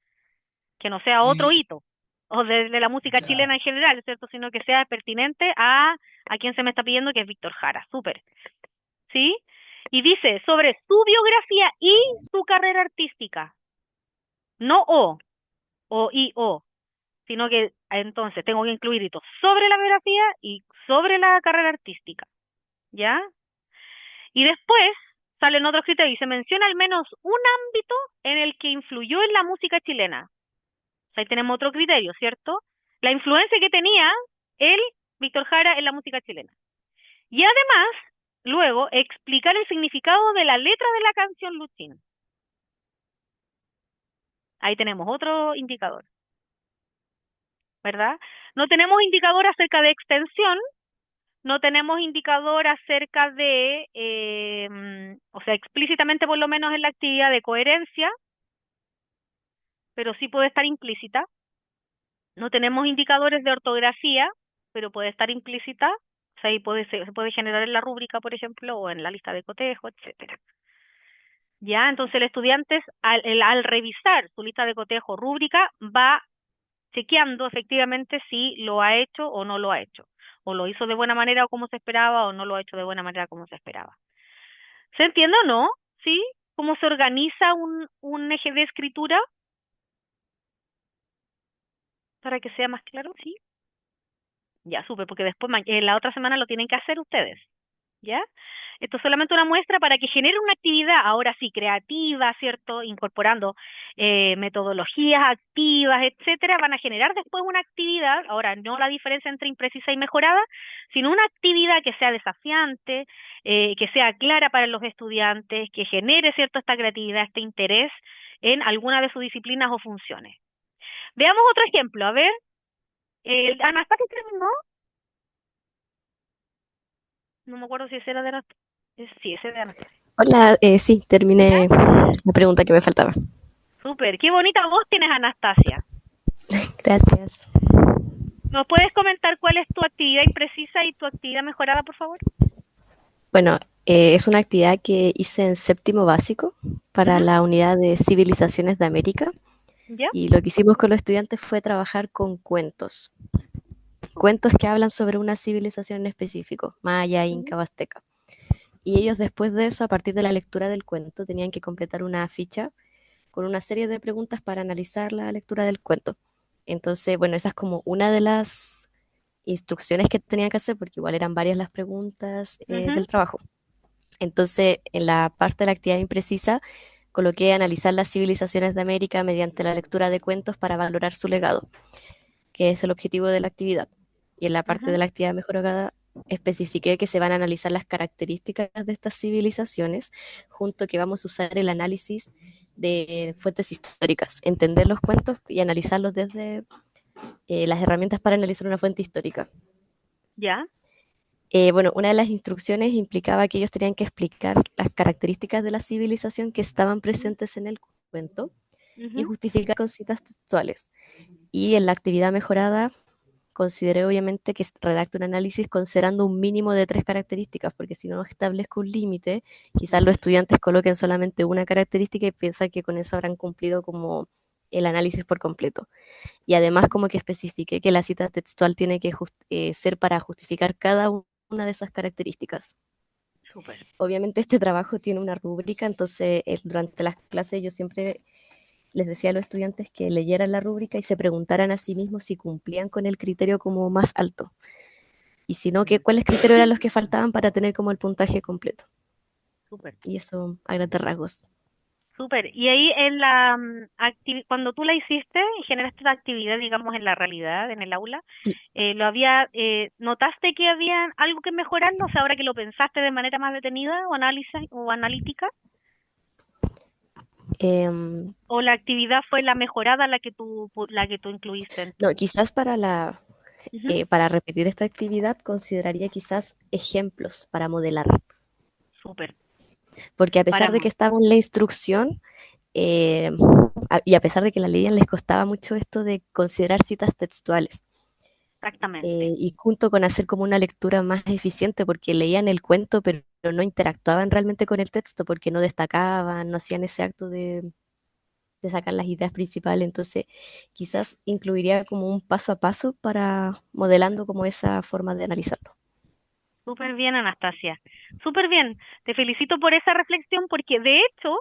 Speaker 1: que no sea otro hito, o de la música chilena en general, ¿cierto? Sino que sea pertinente a quien se me está pidiendo, que es Víctor Jara. Súper. ¿Sí? Y dice sobre su biografía y su carrera artística. No o, sino que entonces tengo que incluir hitos sobre la biografía y sobre la carrera artística, ¿ya? Y después salen otros criterios y se menciona al menos un ámbito en el que influyó en la música chilena. O sea, ahí tenemos otro criterio, ¿cierto? La influencia que tenía él, Víctor Jara, en la música chilena. Y además, luego, explicar el significado de la letra de la canción Luchín. Ahí tenemos otro indicador, ¿verdad? No tenemos indicador acerca de extensión, no tenemos indicador acerca de, o sea, explícitamente por lo menos en la actividad de coherencia, pero sí puede estar implícita. No tenemos indicadores de ortografía, pero puede estar implícita. O sea, ahí se puede generar en la rúbrica, por ejemplo, o en la lista de cotejo, etcétera. Ya, entonces el estudiante al revisar su lista de cotejo rúbrica va chequeando efectivamente si lo ha hecho o no lo ha hecho, o lo hizo de buena manera o como se esperaba, o no lo ha hecho de buena manera como se esperaba. ¿Se entiende o no? ¿Sí? ¿Cómo se organiza un eje de escritura? Para que sea más claro, ¿sí? Ya, súper, porque después la otra semana lo tienen que hacer ustedes, ¿ya? Esto es solamente una muestra para que genere una actividad, ahora sí, creativa, ¿cierto? Incorporando metodologías activas, etcétera, van a generar después una actividad, ahora no la diferencia entre imprecisa y mejorada, sino una actividad que sea desafiante, que sea clara para los estudiantes, que genere, ¿cierto?, esta creatividad, este interés en alguna de sus disciplinas o funciones. Veamos otro ejemplo, a ver. Anastasia terminó, no me acuerdo si ese era de Anastasia. Sí, ese de Anastasia.
Speaker 9: Hola, sí, terminé la pregunta que me faltaba.
Speaker 1: Súper, qué bonita voz tienes, Anastasia.
Speaker 9: Gracias.
Speaker 1: ¿Nos puedes comentar cuál es tu actividad imprecisa y tu actividad mejorada, por favor?
Speaker 9: Bueno, es una actividad que hice en séptimo básico para la unidad de Civilizaciones de América.
Speaker 1: ¿Ya?
Speaker 9: Y lo que hicimos con los estudiantes fue trabajar con cuentos. Cuentos que hablan sobre una civilización en específico, maya, inca, azteca. Y ellos después de eso, a partir de la lectura del cuento, tenían que completar una ficha con una serie de preguntas para analizar la lectura del cuento. Entonces, bueno, esa es como una de las instrucciones que tenían que hacer, porque igual eran varias las preguntas del trabajo. Entonces, en la parte de la actividad imprecisa, coloqué analizar las civilizaciones de América mediante la lectura de cuentos para valorar su legado, que es el objetivo de la actividad. Y en la parte de la actividad mejorada especifiqué que se van a analizar las características de estas civilizaciones, junto que vamos a usar el análisis de fuentes históricas, entender los cuentos y analizarlos desde las herramientas para analizar una fuente histórica.
Speaker 1: ¿Ya?
Speaker 9: Bueno, una de las instrucciones implicaba que ellos tenían que explicar las características de la civilización que estaban presentes en el cuento, y
Speaker 1: Ujú.
Speaker 9: justificar con citas textuales. Y en la actividad mejorada consideré obviamente que redacte un análisis considerando un mínimo de 3 características, porque si no establezco un límite, quizás los estudiantes coloquen solamente una característica y piensan que con eso habrán cumplido como el análisis por completo. Y además como que especifique que la cita textual tiene que ser para justificar cada una de esas características.
Speaker 1: Súper.
Speaker 9: Obviamente este trabajo tiene una rúbrica, entonces durante las clases yo siempre les decía a los estudiantes que leyeran la rúbrica y se preguntaran a sí mismos si cumplían con el criterio como más alto. Y si no, cuáles criterios eran los que faltaban para tener como el puntaje completo.
Speaker 1: Súper.
Speaker 9: Y eso a grandes rasgos.
Speaker 1: Súper. Y ahí en la cuando tú la hiciste y generaste la actividad, digamos, en la realidad, en el aula,
Speaker 9: Sí.
Speaker 1: ¿notaste que había algo que mejorar? No sé, ahora que lo pensaste de manera más detenida o analítica,
Speaker 9: Em,
Speaker 1: o la actividad fue la mejorada la que tú incluiste en
Speaker 9: no,
Speaker 1: tu.
Speaker 9: quizás
Speaker 1: Ujú.
Speaker 9: para repetir esta actividad consideraría quizás ejemplos para modelar.
Speaker 1: Súper.
Speaker 9: Porque a pesar
Speaker 1: Para,
Speaker 9: de que estaba en la instrucción, eh, y a pesar de que la leían, les costaba mucho esto de considerar citas textuales.
Speaker 1: exactamente.
Speaker 9: Y junto con hacer como una lectura más eficiente, porque leían el cuento, pero no interactuaban realmente con el texto, porque no destacaban, no hacían ese acto de sacar las ideas principales. Entonces, quizás incluiría como un paso a paso para modelando como esa forma de analizarlo.
Speaker 1: Súper bien, Anastasia. Súper bien. Te felicito por esa reflexión porque de hecho,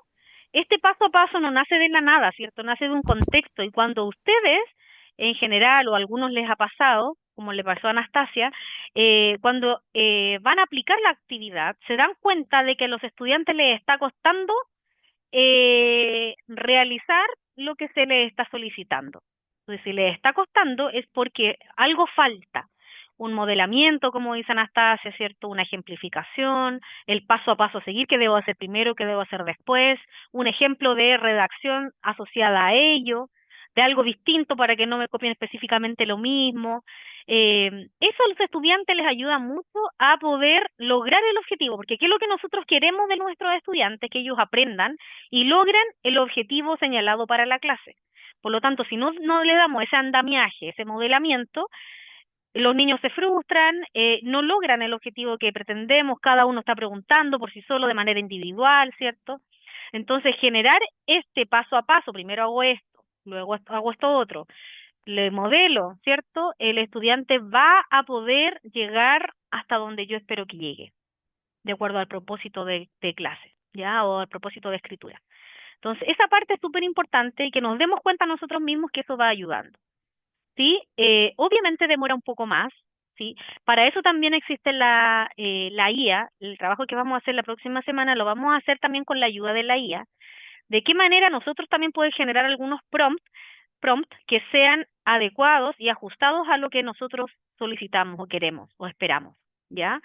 Speaker 1: este paso a paso no nace de la nada, ¿cierto? Nace de un contexto y cuando ustedes, en general, o a algunos les ha pasado, como le pasó a Anastasia, cuando van a aplicar la actividad, se dan cuenta de que a los estudiantes les está costando realizar lo que se les está solicitando. Entonces, si les está costando es porque algo falta. Un modelamiento, como dice Anastasia, ¿cierto? Una ejemplificación, el paso a paso a seguir, qué debo hacer primero, qué debo hacer después, un ejemplo de redacción asociada a ello, de algo distinto para que no me copien específicamente lo mismo. Eso a los estudiantes les ayuda mucho a poder lograr el objetivo, porque ¿qué es lo que nosotros queremos de nuestros estudiantes? Que ellos aprendan y logren el objetivo señalado para la clase. Por lo tanto, si no le damos ese andamiaje, ese modelamiento, los niños se frustran, no logran el objetivo que pretendemos, cada uno está preguntando por sí solo de manera individual, ¿cierto? Entonces, generar este paso a paso, primero hago esto, luego hago esto otro, le modelo, ¿cierto? El estudiante va a poder llegar hasta donde yo espero que llegue, de acuerdo al propósito de clase, ¿ya? O al propósito de escritura. Entonces, esa parte es súper importante y que nos demos cuenta nosotros mismos que eso va ayudando. ¿Sí? Obviamente demora un poco más, ¿sí? Para eso también existe la IA, el trabajo que vamos a hacer la próxima semana lo vamos a hacer también con la ayuda de la IA. ¿De qué manera nosotros también podemos generar algunos prompts que sean adecuados y ajustados a lo que nosotros solicitamos o queremos o esperamos, ¿ya?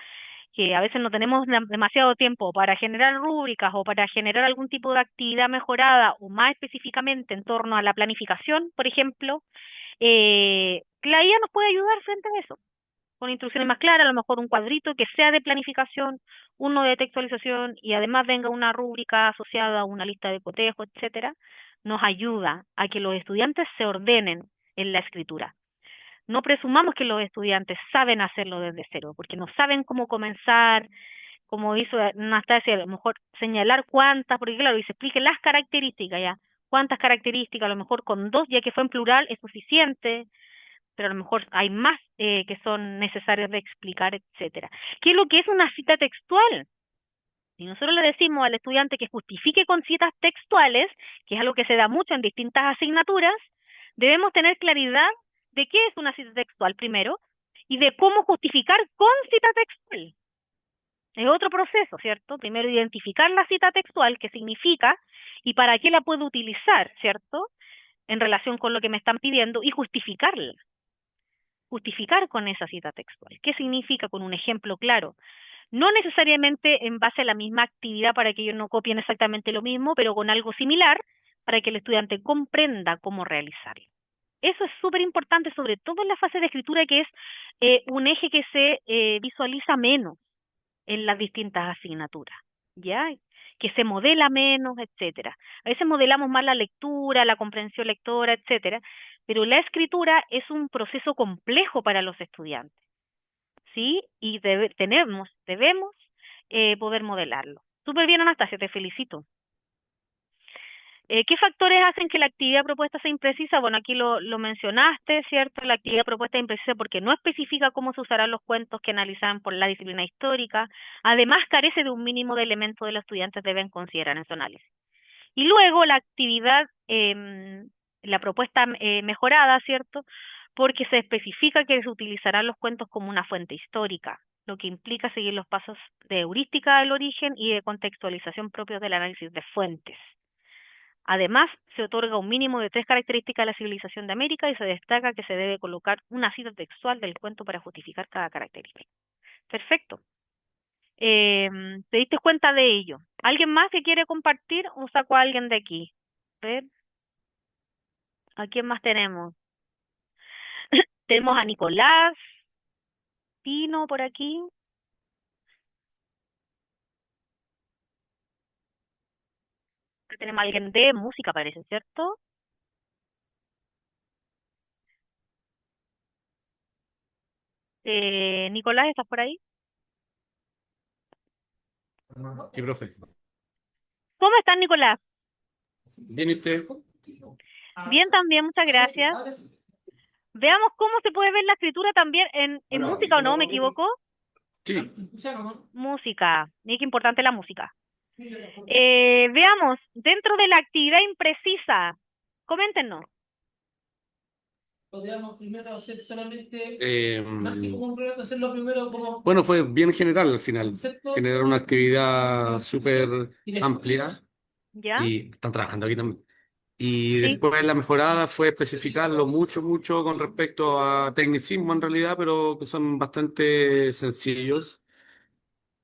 Speaker 1: Que a veces no tenemos demasiado tiempo para generar rúbricas o para generar algún tipo de actividad mejorada o más específicamente en torno a la planificación, por ejemplo, la IA nos puede ayudar frente a eso, con instrucciones más claras, a lo mejor un cuadrito que sea de planificación, uno de textualización y además venga una rúbrica asociada a una lista de cotejo, etcétera, nos ayuda a que los estudiantes se ordenen en la escritura. No presumamos que los estudiantes saben hacerlo desde cero, porque no saben cómo comenzar, como hizo Anastasia, a lo mejor señalar cuántas, porque claro, y se explique las características ya, cuántas características, a lo mejor con dos, ya que fue en plural, es suficiente, pero a lo mejor hay más que son necesarias de explicar, etcétera. ¿Qué es lo que es una cita textual? Si nosotros le decimos al estudiante que justifique con citas textuales, que es algo que se da mucho en distintas asignaturas, debemos tener claridad de qué es una cita textual primero y de cómo justificar con cita textual. Es otro proceso, ¿cierto? Primero identificar la cita textual, qué significa y para qué la puedo utilizar, ¿cierto? En relación con lo que me están pidiendo y justificarla. Justificar con esa cita textual. ¿Qué significa con un ejemplo claro? No necesariamente en base a la misma actividad para que ellos no copien exactamente lo mismo, pero con algo similar para que el estudiante comprenda cómo realizarlo. Eso es súper importante, sobre todo en la fase de escritura, que es un eje que se visualiza menos en las distintas asignaturas, ¿ya? que se modela menos, etcétera. A veces modelamos más la lectura, la comprensión lectora, etcétera, pero la escritura es un proceso complejo para los estudiantes, ¿sí? Y debemos poder modelarlo. Súper bien, Anastasia, te felicito. ¿Qué factores hacen que la actividad propuesta sea imprecisa? Bueno, aquí lo mencionaste, ¿cierto? La actividad propuesta es imprecisa porque no especifica cómo se usarán los cuentos que analizan por la disciplina histórica. Además, carece de un mínimo de elementos que los estudiantes deben considerar en su análisis. Y luego la actividad, la propuesta mejorada, ¿cierto? Porque se especifica que se utilizarán los cuentos como una fuente histórica, lo que implica seguir los pasos de heurística del origen y de contextualización propios del análisis de fuentes. Además, se otorga un mínimo de 3 características a la civilización de América y se destaca que se debe colocar una cita textual del cuento para justificar cada característica. Perfecto. ¿Te diste cuenta de ello? ¿Alguien más que quiere compartir o saco a alguien de aquí? A ver, ¿a quién más tenemos? Tenemos a Nicolás, Pino por aquí. Acá tenemos a alguien de música, parece, ¿cierto? Nicolás, ¿estás por ahí?
Speaker 12: Sí, profe.
Speaker 1: ¿Cómo estás, Nicolás?
Speaker 12: Bien, ¿y usted?
Speaker 1: Bien también, muchas gracias. Veamos cómo se puede ver la escritura también en música, ¿o no? ¿Me equivoco?
Speaker 12: Sí.
Speaker 1: Música. Mira qué importante la música. Veamos, dentro de la actividad imprecisa, coméntenos.
Speaker 13: Podríamos primero hacer solamente,
Speaker 12: Eh,
Speaker 13: más que como un proyecto, hacerlo primero como
Speaker 12: bueno, fue bien general al final.
Speaker 13: concepto.
Speaker 12: Generar una actividad súper amplia
Speaker 1: ¿Ya?
Speaker 12: y están trabajando aquí también. Y
Speaker 1: Sí.
Speaker 12: después la mejorada fue especificarlo mucho con respecto a tecnicismo en realidad, pero que son bastante sencillos.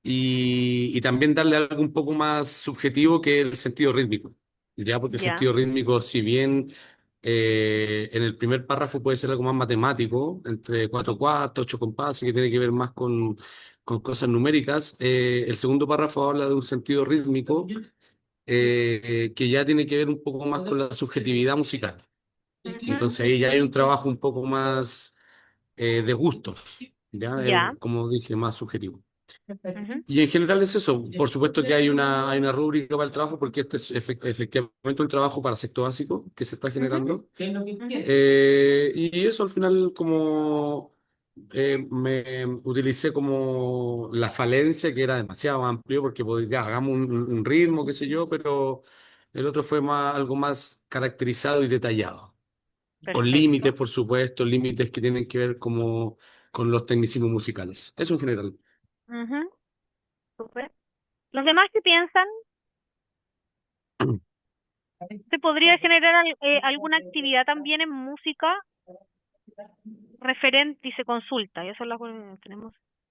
Speaker 12: Y también darle algo un poco más subjetivo que el sentido rítmico. Ya, porque el
Speaker 1: Ya.
Speaker 12: sentido rítmico, si bien en el primer párrafo puede ser algo más matemático, entre 4/4, 8 compases, que tiene que ver más con cosas numéricas, el segundo párrafo habla de un sentido rítmico que ya tiene que ver un poco más con la subjetividad musical. Entonces ahí ya hay un trabajo un poco más de gustos, ya,
Speaker 1: Ya.
Speaker 12: como dije, más subjetivo.
Speaker 1: Ujú.
Speaker 12: Y en general es eso. Por supuesto que hay una rúbrica para el trabajo porque este es efectivamente un trabajo para sexto básico que se está generando.
Speaker 13: ¿Qué es lo que
Speaker 1: Ujú.
Speaker 13: quiere?
Speaker 12: Y eso al final como me utilicé como la falencia que era demasiado amplio porque ya, hagamos un ritmo, qué sé yo, pero el otro fue algo más caracterizado y detallado. Con límites,
Speaker 1: Perfecto.
Speaker 12: por supuesto, límites que tienen que ver como con los tecnicismos musicales. Eso en general.
Speaker 1: Ujú. Súper. ¿Los demás qué piensan? ¿Se podría generar alguna actividad también en música referente y se consulta? Y eso es lo que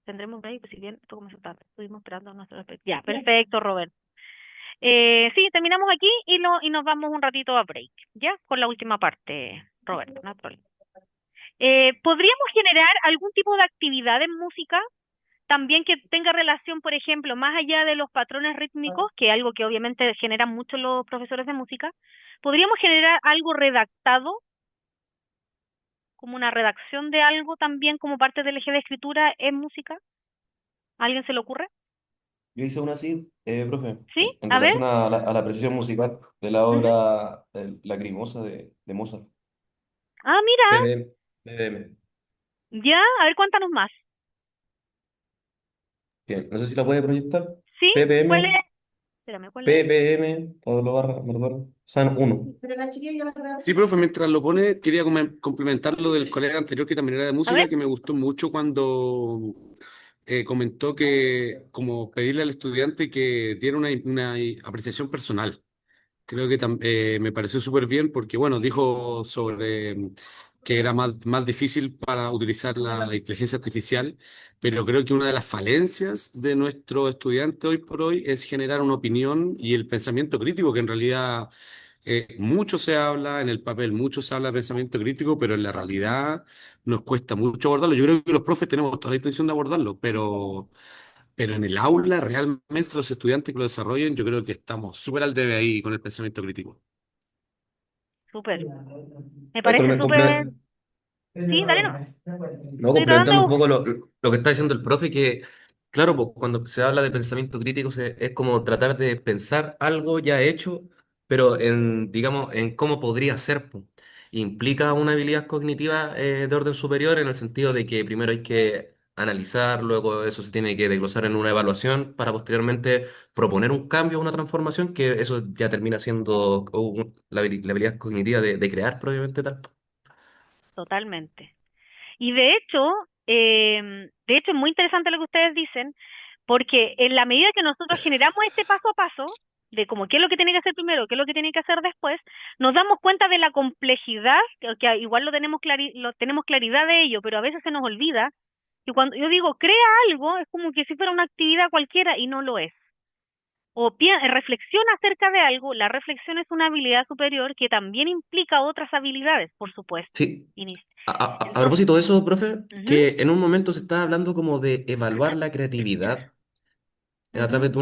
Speaker 1: tendremos break, pues si bien esto comenzó tarde, estuvimos esperando a nuestro respecto. Ya, perfecto, Robert. Sí, terminamos aquí y nos vamos un ratito a break, ¿ya? Con la última parte, Roberto, no hay problema. ¿Podríamos generar algún tipo de actividad en música? También que tenga relación, por ejemplo, más allá de los patrones rítmicos, que es algo que obviamente generan mucho los profesores de música, ¿podríamos generar algo redactado, como una redacción de algo también como parte del eje de escritura en música? ¿A alguien se le ocurre?
Speaker 14: Yo hice una así, profe,
Speaker 1: ¿Sí?
Speaker 14: en
Speaker 1: A ver.
Speaker 14: relación a la precisión musical de la
Speaker 1: Ujú.
Speaker 14: obra Lacrimosa de Mozart.
Speaker 1: Ah, mira,
Speaker 14: BDM, BDM.
Speaker 1: ya, a ver, cuéntanos más.
Speaker 14: Bien, no sé si la puede proyectar.
Speaker 1: ¿Sí? ¿Cuál es?
Speaker 14: PPM,
Speaker 1: Espérame, ¿cuál es?
Speaker 14: PPM, Pablo Barra, Mardono, SAN 1.
Speaker 12: Sí, profe, mientras lo pone, quería complementar lo del colega anterior que también era de
Speaker 1: A ver.
Speaker 12: música, que me gustó mucho cuando comentó que como pedirle al estudiante que diera una apreciación personal. Creo que me pareció súper bien porque, bueno, dijo sobre que era más difícil para utilizar la inteligencia artificial, pero creo que una de las falencias de nuestro estudiante hoy por hoy es generar una opinión y el pensamiento crítico, que en realidad mucho se habla en el papel, mucho se habla de pensamiento crítico, pero en la realidad nos cuesta mucho abordarlo. Yo creo que los profes tenemos toda la intención de abordarlo, Pero en el aula, realmente los estudiantes que lo desarrollen, yo creo que estamos súper al debe ahí con el pensamiento crítico.
Speaker 1: Súper. Me
Speaker 14: Esto
Speaker 1: parece
Speaker 14: también
Speaker 1: súper... Sí, dale, no.
Speaker 14: no,
Speaker 1: Estoy tratando
Speaker 14: complementando un
Speaker 1: de...
Speaker 14: poco lo que está diciendo el profe, que claro, pues, cuando se habla de pensamiento crítico es como tratar de pensar algo ya hecho, pero en, digamos, en cómo podría ser, pues. Implica una habilidad cognitiva de orden superior en el sentido de que primero hay que analizar, luego eso se tiene que desglosar en una evaluación para posteriormente proponer un cambio, una transformación, que eso ya termina siendo la habilidad cognitiva de crear probablemente tal.
Speaker 1: Totalmente. Y de hecho es muy interesante lo que ustedes dicen, porque en la medida que nosotros generamos este paso a paso, de como qué es lo que tiene que hacer primero, qué es lo que tiene que hacer después, nos damos cuenta de la complejidad, que igual lo tenemos claridad de ello, pero a veces se nos olvida que cuando yo digo crea algo, es como que si fuera una actividad cualquiera y no lo es. Reflexiona acerca de algo, la reflexión es una habilidad superior que también implica otras habilidades, por supuesto.
Speaker 14: Sí.
Speaker 1: Inis-
Speaker 14: A
Speaker 1: Entonces,
Speaker 14: propósito de eso, profe,
Speaker 1: ujú,
Speaker 14: que en un momento se estaba hablando como de evaluar la creatividad a
Speaker 1: ujú,
Speaker 14: través de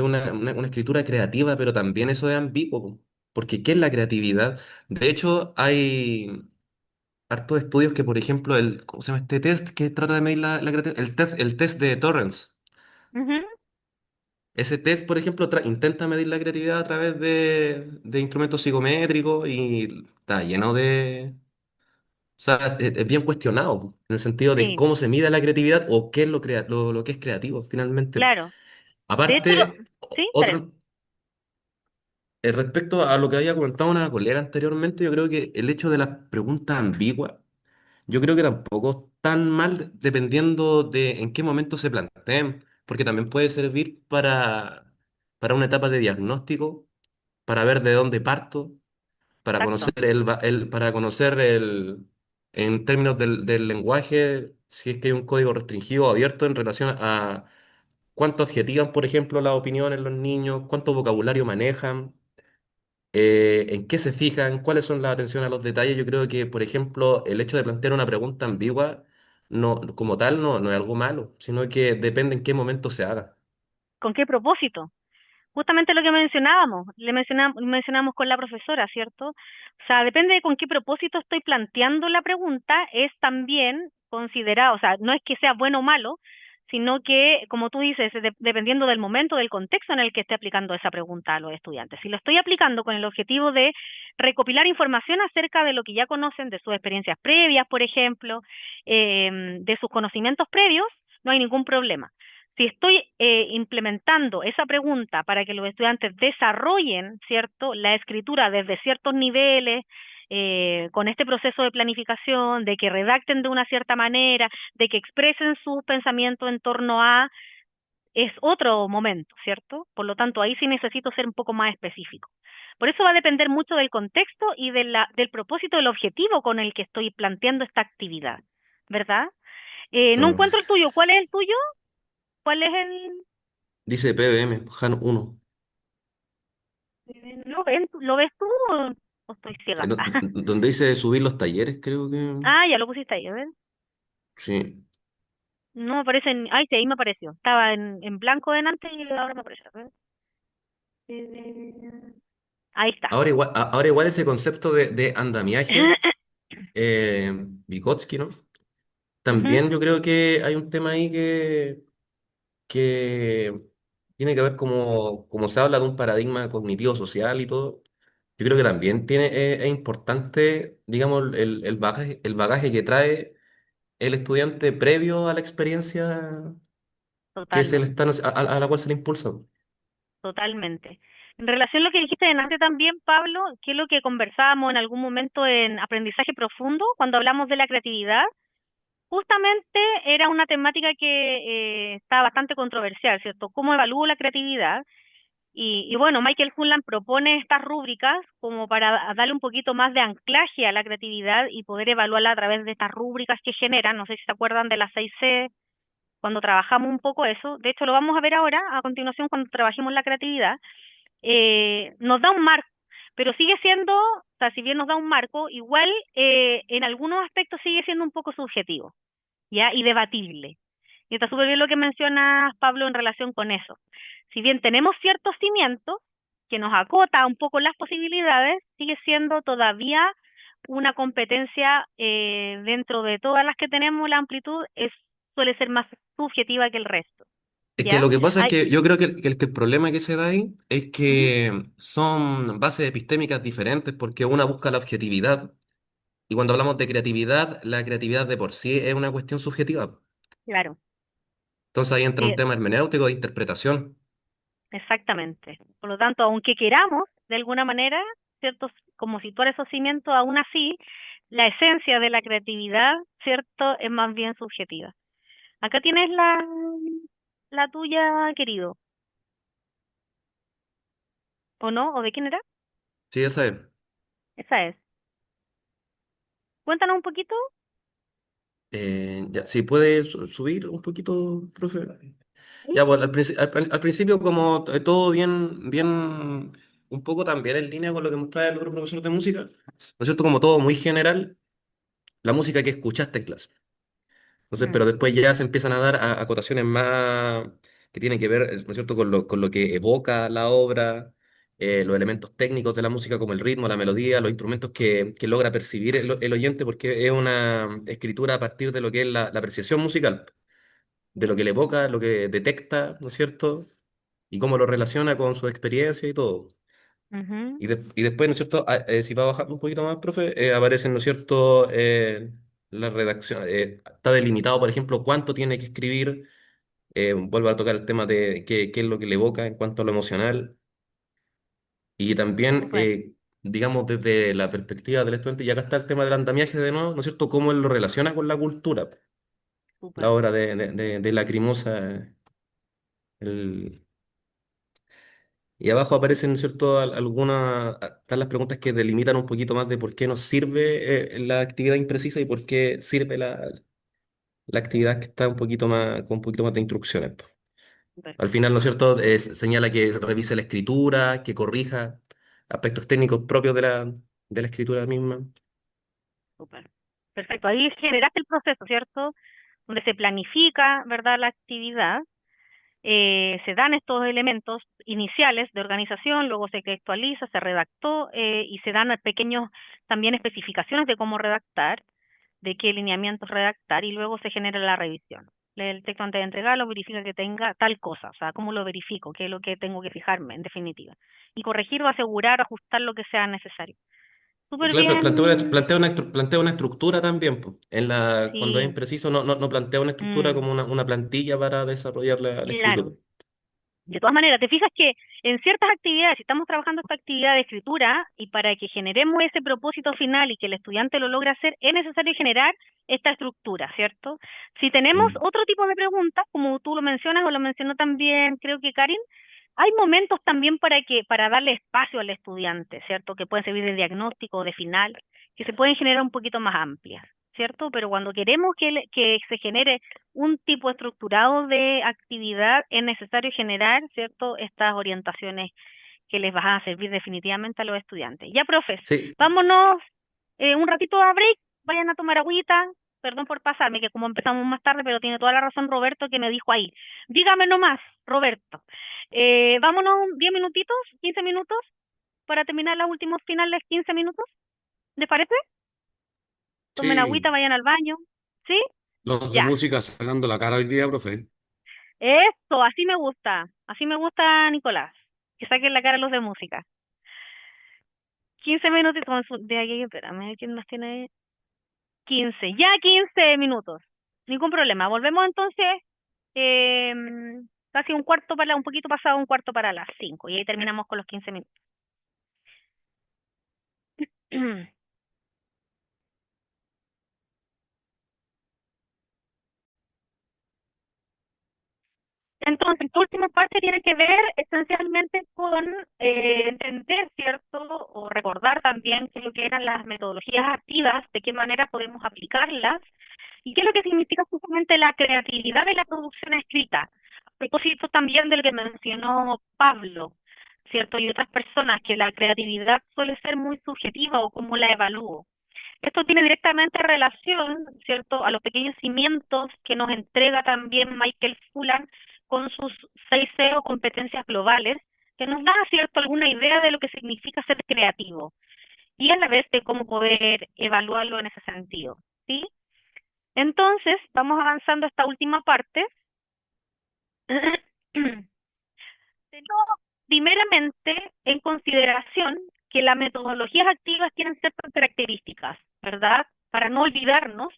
Speaker 14: una escritura creativa, pero también eso es ambiguo, po, porque ¿qué es la creatividad? De hecho, hay hartos estudios que, por ejemplo, ¿cómo se llama este test que trata de medir la creatividad? El test de Torrance.
Speaker 1: ujú.
Speaker 14: Ese test, por ejemplo, intenta medir la creatividad a través de instrumentos psicométricos y está lleno de... O sea, es bien cuestionado, po, en el sentido de
Speaker 1: Sí,
Speaker 14: cómo se mide la creatividad o qué es lo que es creativo, finalmente.
Speaker 1: claro. De hecho,
Speaker 14: Aparte,
Speaker 1: sí, dale.
Speaker 14: otro, respecto a lo que había comentado una colega anteriormente, yo creo que el hecho de las preguntas ambiguas, yo creo que tampoco tan mal dependiendo de en qué momento se planteen, porque también puede servir para una etapa de diagnóstico, para ver de dónde parto, para conocer
Speaker 1: Exacto.
Speaker 14: en términos del lenguaje, si es que hay un código restringido o abierto en relación a cuánto adjetivan, por ejemplo, las opiniones los niños, cuánto vocabulario manejan, en qué se fijan, cuáles son las atenciones a los detalles. Yo creo que, por ejemplo, el hecho de plantear una pregunta ambigua, no, como tal, no es algo malo, sino que depende en qué momento se haga.
Speaker 1: ¿Con qué propósito? Justamente lo que mencionábamos, mencionamos con la profesora, ¿cierto? O sea, depende de con qué propósito estoy planteando la pregunta, es también considerado, o sea, no es que sea bueno o malo, sino que, como tú dices, dependiendo del momento, del contexto en el que esté aplicando esa pregunta a los estudiantes. Si lo estoy aplicando con el objetivo de recopilar información acerca de lo que ya conocen, de sus experiencias previas, por ejemplo, de sus conocimientos previos, no hay ningún problema. Si estoy implementando esa pregunta para que los estudiantes desarrollen, ¿cierto?, la escritura desde ciertos niveles, con este proceso de planificación, de que redacten de una cierta manera, de que expresen sus pensamientos en torno a, es otro momento, ¿cierto? Por lo tanto, ahí sí necesito ser un poco más específico. Por eso va a depender mucho del contexto y del propósito, del objetivo con el que estoy planteando esta actividad, ¿verdad? No
Speaker 14: Claro.
Speaker 1: encuentro el tuyo. ¿Cuál es el tuyo? ¿Cuál es el...?
Speaker 14: Dice PBM, Han 1.
Speaker 1: ¿Lo ves tú o estoy ciega?
Speaker 14: Donde dice subir los talleres, creo que...
Speaker 1: Ah, ya lo pusiste ahí, a ver.
Speaker 14: Sí.
Speaker 1: No me aparece Ay, sí, ahí me apareció. Estaba en blanco delante y ahora me aparece. A ver. Ahí está.
Speaker 14: Ahora igual ese concepto de andamiaje, Vygotsky, ¿no?
Speaker 1: Ujú,
Speaker 14: También yo creo que hay un tema ahí que tiene que ver como se habla de un paradigma cognitivo social y todo. Yo creo que también es importante, digamos, el bagaje que trae el estudiante previo a la experiencia que
Speaker 1: totalmente,
Speaker 14: a la cual se le impulsa.
Speaker 1: totalmente. En relación a lo que dijiste delante también, Pablo, que es lo que conversábamos en algún momento en aprendizaje profundo, cuando hablamos de la creatividad, justamente era una temática que está bastante controversial, ¿cierto? ¿Cómo evalúo la creatividad? Y bueno, Michael Fullan propone estas rúbricas como para darle un poquito más de anclaje a la creatividad y poder evaluarla a través de estas rúbricas que generan. No sé si se acuerdan de las 6C, cuando trabajamos un poco eso. De hecho, lo vamos a ver ahora, a continuación, cuando trabajemos la creatividad. Nos da un marco, pero sigue siendo, o sea, si bien nos da un marco, igual en algunos aspectos sigue siendo un poco subjetivo, ¿ya? Y debatible. Y está súper bien lo que mencionas, Pablo, en relación con eso. Si bien tenemos ciertos cimientos que nos acota un poco las posibilidades, sigue siendo todavía una competencia dentro de todas las que tenemos, la amplitud suele ser más subjetiva que el resto,
Speaker 14: Es que
Speaker 1: ¿ya?
Speaker 14: lo que pasa es
Speaker 1: Hay,
Speaker 14: que yo creo que el problema que se da ahí es
Speaker 1: ujú,
Speaker 14: que son bases epistémicas diferentes porque una busca la objetividad y cuando hablamos de creatividad, la creatividad de por sí es una cuestión subjetiva.
Speaker 1: claro,
Speaker 14: Entonces ahí entra un
Speaker 1: eh,
Speaker 14: tema hermenéutico de interpretación.
Speaker 1: exactamente. Por lo tanto, aunque queramos, de alguna manera, ¿cierto? Como situar esos cimientos, aún así, la esencia de la creatividad, ¿cierto? Es más bien subjetiva. Acá tienes la tuya, querido, ¿o no? ¿O de quién era?
Speaker 14: Sí, ya sabes.
Speaker 1: Esa es. Cuéntanos un poquito.
Speaker 14: Ya, si puede subir un poquito, profe.
Speaker 1: Sí.
Speaker 14: Ya, bueno, al principio como todo bien, bien, un poco también en línea con lo que mostraba el otro profesor de música, ¿no es cierto? Como todo muy general, la música que escuchaste en clase. Entonces,
Speaker 1: Mm,
Speaker 14: pero después ya se empiezan a dar acotaciones más que tienen que ver, ¿no es cierto?, con lo que evoca la obra, los elementos técnicos de la música como el ritmo, la melodía, los instrumentos que logra percibir el oyente, porque es una escritura a partir de lo que es la apreciación musical, de lo que le evoca, lo que detecta, ¿no es cierto?, y cómo lo relaciona con su experiencia y todo.
Speaker 1: ujú,
Speaker 14: Y después, ¿no es cierto? Si va bajando un poquito más, profe, aparecen, ¿no es cierto? La redacción. Está delimitado, por ejemplo, cuánto tiene que escribir. Vuelvo a tocar el tema de qué es lo que le evoca en cuanto a lo emocional. Y también,
Speaker 1: súper,
Speaker 14: digamos, desde la perspectiva del estudiante, y acá está el tema del andamiaje de nuevo, ¿no es cierto? Cómo él lo relaciona con la cultura. La
Speaker 1: súper.
Speaker 14: obra de Lacrimosa. el, Y abajo aparecen, ¿no es cierto?, algunas, están las preguntas que delimitan un poquito más de por qué nos sirve la actividad imprecisa y por qué sirve la actividad que está un poquito más, con un poquito más de instrucciones, po.
Speaker 1: Súper,
Speaker 14: Al final, ¿no es cierto?, señala que revise la escritura, que corrija aspectos técnicos propios de la escritura misma.
Speaker 1: súper. Perfecto. Ahí generaste el proceso, ¿cierto? Donde se planifica, ¿verdad?, la actividad. Se dan estos elementos iniciales de organización, luego se contextualiza, se redactó y se dan pequeños también especificaciones de cómo redactar, de qué lineamientos redactar y luego se genera la revisión. Lee el texto antes de entregarlo, verifica que tenga tal cosa, o sea, cómo lo verifico, qué es lo que tengo que fijarme, en definitiva. Y corregir o asegurar, ajustar lo que sea necesario.
Speaker 14: Y
Speaker 1: Súper
Speaker 14: claro, pero
Speaker 1: bien,
Speaker 14: plantea una estructura también, po. Cuando es
Speaker 1: sí.
Speaker 14: impreciso, no plantea una estructura
Speaker 1: Mm,
Speaker 14: como una plantilla para desarrollar la escritura.
Speaker 1: claro. De todas maneras, te fijas que en ciertas actividades, si estamos trabajando esta actividad de escritura y para que generemos ese propósito final y que el estudiante lo logre hacer, es necesario generar esta estructura, ¿cierto? Si tenemos
Speaker 14: Mm.
Speaker 1: otro tipo de preguntas, como tú lo mencionas o lo mencionó también, creo que Karin, hay momentos también para darle espacio al estudiante, ¿cierto? Que pueden servir de diagnóstico o de final, que se pueden generar un poquito más amplias, ¿cierto? Pero cuando queremos que se genere un tipo estructurado de actividad, es necesario generar, ¿cierto?, estas orientaciones que les van a servir definitivamente a los estudiantes. Ya, profes,
Speaker 14: Sí,
Speaker 1: vámonos un ratito a break, vayan a tomar agüita. Perdón por pasarme, que como empezamos más tarde, pero tiene toda la razón Roberto que me dijo ahí. Dígame nomás, Roberto. Vámonos 10 minutitos, 15 minutos, para terminar los últimos finales 15 minutos. ¿Les parece? Tomen agüita,
Speaker 12: Sí,
Speaker 1: vayan al baño. ¿Sí?
Speaker 12: los de
Speaker 1: Ya.
Speaker 12: música sacando la cara hoy día, profe.
Speaker 1: Eso, así me gusta. Así me gusta, Nicolás. Que saquen la cara los de música. 15 minutos de aquí, espérame, ¿quién más tiene ahí? 15, ya 15 minutos. Ningún problema. Volvemos entonces casi un poquito pasado un cuarto para las 5 y ahí terminamos con los 15 minutos. Entonces, esta última parte tiene que ver esencialmente con entender, ¿cierto? O recordar también qué es lo que eran las metodologías activas, de qué manera podemos aplicarlas y qué es lo que significa justamente la creatividad de la producción escrita. A propósito también del que mencionó Pablo, ¿cierto? Y otras personas, que la creatividad suele ser muy subjetiva o cómo la evalúo. Esto tiene directamente relación, ¿cierto?, a los pequeños cimientos que nos entrega también Michael Fullan con sus 6C o competencias globales, que nos da, ¿cierto?, alguna idea de lo que significa ser creativo y a la vez de cómo poder evaluarlo en ese sentido, ¿sí? Entonces, vamos avanzando a esta última parte. Tenemos primeramente en consideración que las metodologías activas tienen ciertas características, ¿verdad? Para no olvidarnos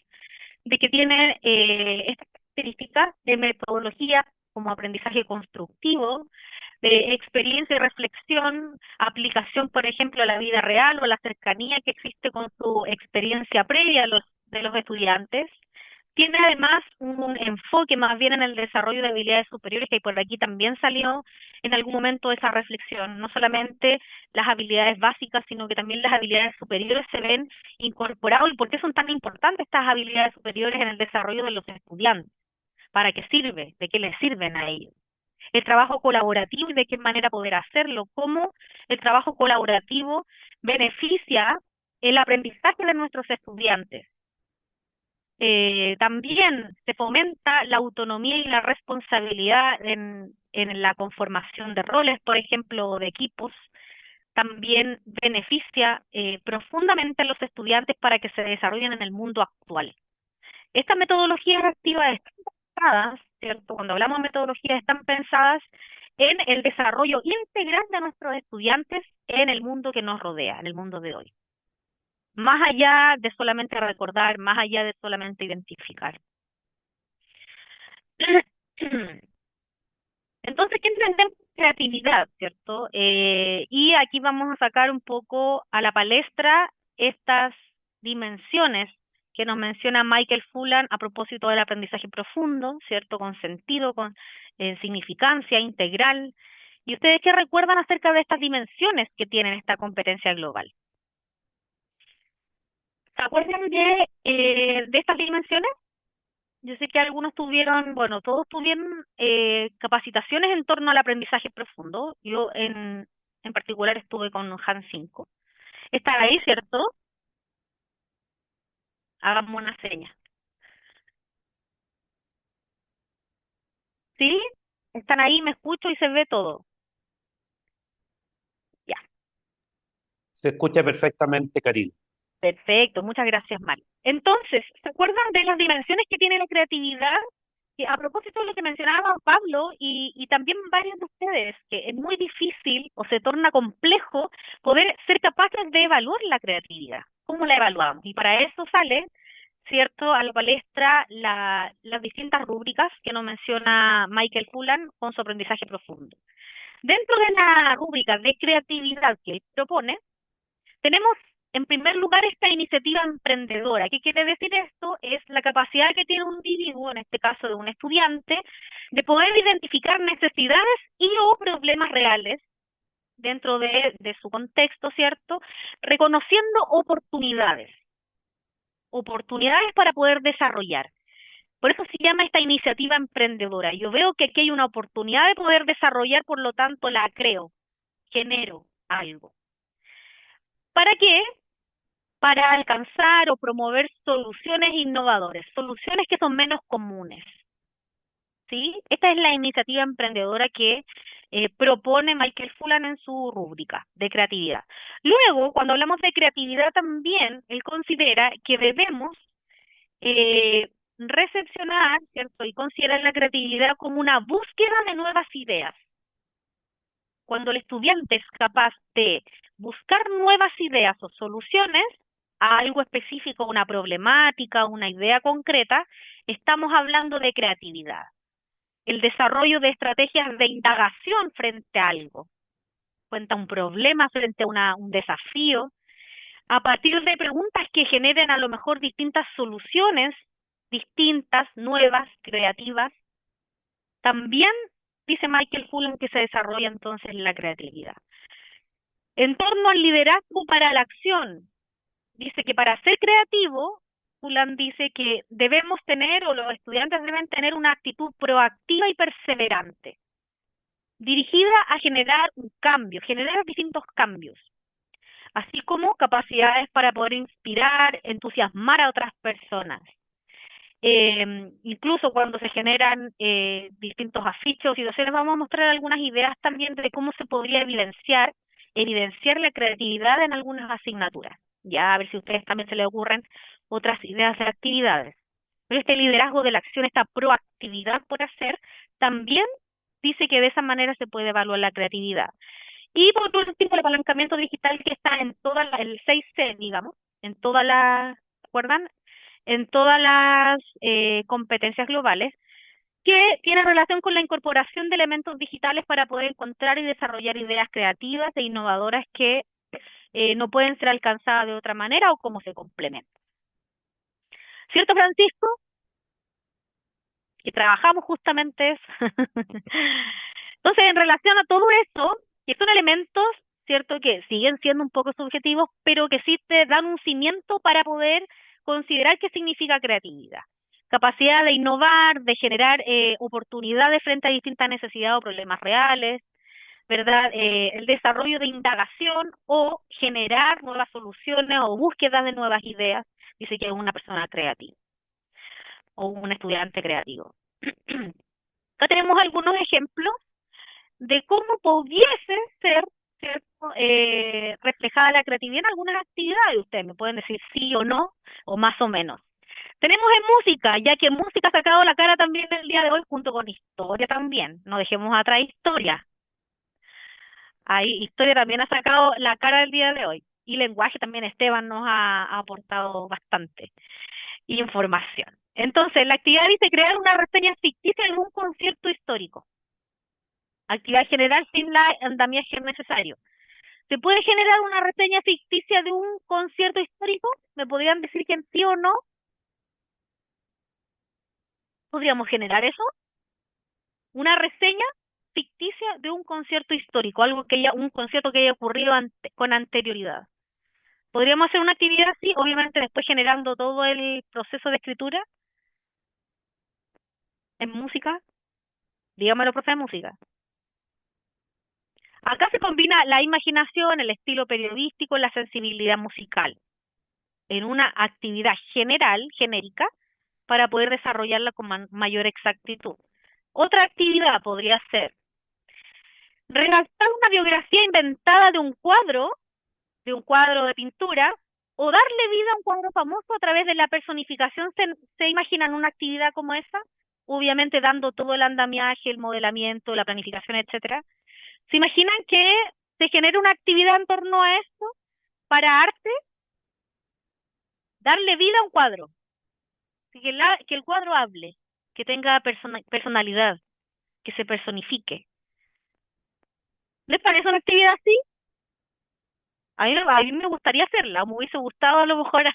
Speaker 1: de que tienen estas características de metodología como aprendizaje constructivo, de experiencia y reflexión, aplicación, por ejemplo, a la vida real o a la cercanía que existe con su experiencia previa de los estudiantes. Tiene además un enfoque más bien en el desarrollo de habilidades superiores, que por aquí también salió en algún momento esa reflexión. No solamente las habilidades básicas, sino que también las habilidades superiores se ven incorporadas. ¿Y por qué son tan importantes estas habilidades superiores en el desarrollo de los estudiantes? ¿Para qué sirve? ¿De qué les sirven a ellos? El trabajo colaborativo y de qué manera poder hacerlo, cómo el trabajo colaborativo beneficia el aprendizaje de nuestros estudiantes. También se fomenta la autonomía y la responsabilidad en la conformación de roles, por ejemplo, o de equipos. También beneficia profundamente a los estudiantes para que se desarrollen en el mundo actual. Estas metodologías activas están pensadas, ¿cierto? Cuando hablamos de metodologías, están pensadas en el desarrollo integral de nuestros estudiantes en el mundo que nos rodea, en el mundo de hoy. Más allá de solamente recordar, más allá de solamente identificar. Entonces, ¿qué entendemos por creatividad, cierto? Y aquí vamos a sacar un poco a la palestra estas dimensiones que nos menciona Michael Fullan a propósito del aprendizaje profundo, ¿cierto? Con sentido, con significancia integral. ¿Y ustedes qué recuerdan acerca de estas dimensiones que tienen esta competencia global? ¿Se acuerdan de estas dimensiones? Yo sé que algunos tuvieron, bueno, todos tuvieron capacitaciones en torno al aprendizaje profundo. Yo en particular estuve con Han 5. ¿Están ahí, cierto? Hagamos una seña. ¿Sí? ¿Están ahí? Me escucho y se ve todo. Ya,
Speaker 6: Se escucha perfectamente, Karina.
Speaker 1: perfecto. Muchas gracias, Mari. Entonces, ¿se acuerdan de las dimensiones que tiene la creatividad? Que a propósito de lo que mencionaba Pablo y también varios de ustedes, que es muy difícil o se torna complejo poder ser capaces de evaluar la creatividad. ¿Cómo la evaluamos? Y para eso sale, ¿cierto?, a la palestra las distintas rúbricas que nos menciona Michael Fullan con su aprendizaje profundo. Dentro de la rúbrica de creatividad que él propone, tenemos en primer lugar esta iniciativa emprendedora. ¿Qué quiere decir esto? Es la capacidad que tiene un individuo, en este caso de un estudiante, de poder identificar necesidades y o problemas reales dentro de su contexto, ¿cierto? Reconociendo oportunidades para poder desarrollar. Por eso se llama esta iniciativa emprendedora. Yo veo que aquí hay una oportunidad de poder desarrollar, por lo tanto la creo, genero algo. ¿Para qué? Para alcanzar o promover soluciones innovadoras, soluciones que son menos comunes. ¿Sí? Esta es la iniciativa emprendedora que propone Michael Fullan en su rúbrica de creatividad. Luego, cuando hablamos de creatividad también, él considera que debemos recepcionar, ¿cierto?, y considerar la creatividad como una búsqueda de nuevas ideas. Cuando el estudiante es capaz de buscar nuevas ideas o soluciones a algo específico, una problemática, una idea concreta, estamos hablando de creatividad. El desarrollo de estrategias de indagación frente a algo, frente a un problema, frente a un desafío, a partir de preguntas que generen a lo mejor distintas soluciones, distintas, nuevas, creativas. También dice Michael Fullan que se desarrolla entonces la creatividad. En torno al liderazgo para la acción, dice que para ser creativo, Fullan dice que debemos tener, o los estudiantes deben tener una actitud proactiva y perseverante, dirigida a generar un cambio, generar distintos cambios. así como capacidades para poder inspirar, entusiasmar a otras personas. Incluso cuando se generan distintos afiches o situaciones, vamos a mostrar algunas ideas también de cómo se podría evidenciar la creatividad en algunas asignaturas. Ya a ver si a ustedes también se les ocurren otras ideas de actividades. Pero este liderazgo de la acción, esta proactividad por hacer, también dice que de esa manera se puede evaluar la creatividad. Y por último, el apalancamiento digital que está en el 6C, digamos, en todas las, ¿se acuerdan? En todas las competencias globales, que tiene relación con la incorporación de elementos digitales para poder encontrar y desarrollar ideas creativas e innovadoras que no pueden ser alcanzadas de otra manera o cómo se complementan. ¿Cierto, Francisco? Que trabajamos justamente eso. Entonces, en relación a todo eso, que son elementos, ¿cierto?, que siguen siendo un poco subjetivos, pero que sí te dan un cimiento para poder considerar qué significa creatividad. Capacidad de innovar, de generar oportunidades frente a distintas necesidades o problemas reales, ¿verdad? El desarrollo de indagación o generar nuevas soluciones o búsqueda de nuevas ideas, dice que es una persona creativa o un estudiante creativo. Acá tenemos algunos ejemplos de cómo pudiese ser, ¿cierto?, reflejada la creatividad en algunas actividades. Ustedes me pueden decir sí o no, o más o menos. Tenemos en música, ya que música ha sacado la cara también el día de hoy, junto con historia también. No dejemos atrás historia. Ahí historia también ha sacado la cara el día de hoy. Y lenguaje también Esteban nos ha aportado bastante información. Entonces, la actividad dice crear una reseña ficticia en un concierto histórico. Actividad general sin la andamiaje necesario. ¿Se puede generar una reseña ficticia de un concierto histórico? ¿Me podrían decir que sí o no? ¿Podríamos generar eso? Una reseña ficticia de un concierto histórico, un concierto que haya ocurrido con anterioridad. ¿Podríamos hacer una actividad así? Obviamente después generando todo el proceso de escritura en música. Dígamelo, profe de música. Acá se combina la imaginación, el estilo periodístico, la sensibilidad musical en una actividad general, genérica, para poder desarrollarla con mayor exactitud. Otra actividad podría ser redactar una biografía inventada de un cuadro de pintura, o darle vida a un cuadro famoso a través de la personificación. ¿Se imaginan una actividad como esa? Obviamente dando todo el andamiaje, el modelamiento, la planificación, etcétera. ¿Se imaginan que se genera una actividad en torno a esto para arte? Darle vida a un cuadro, que el cuadro hable, que tenga personalidad, que se personifique. ¿Les parece una actividad así? A mí me gustaría hacerla, me hubiese gustado a lo mejor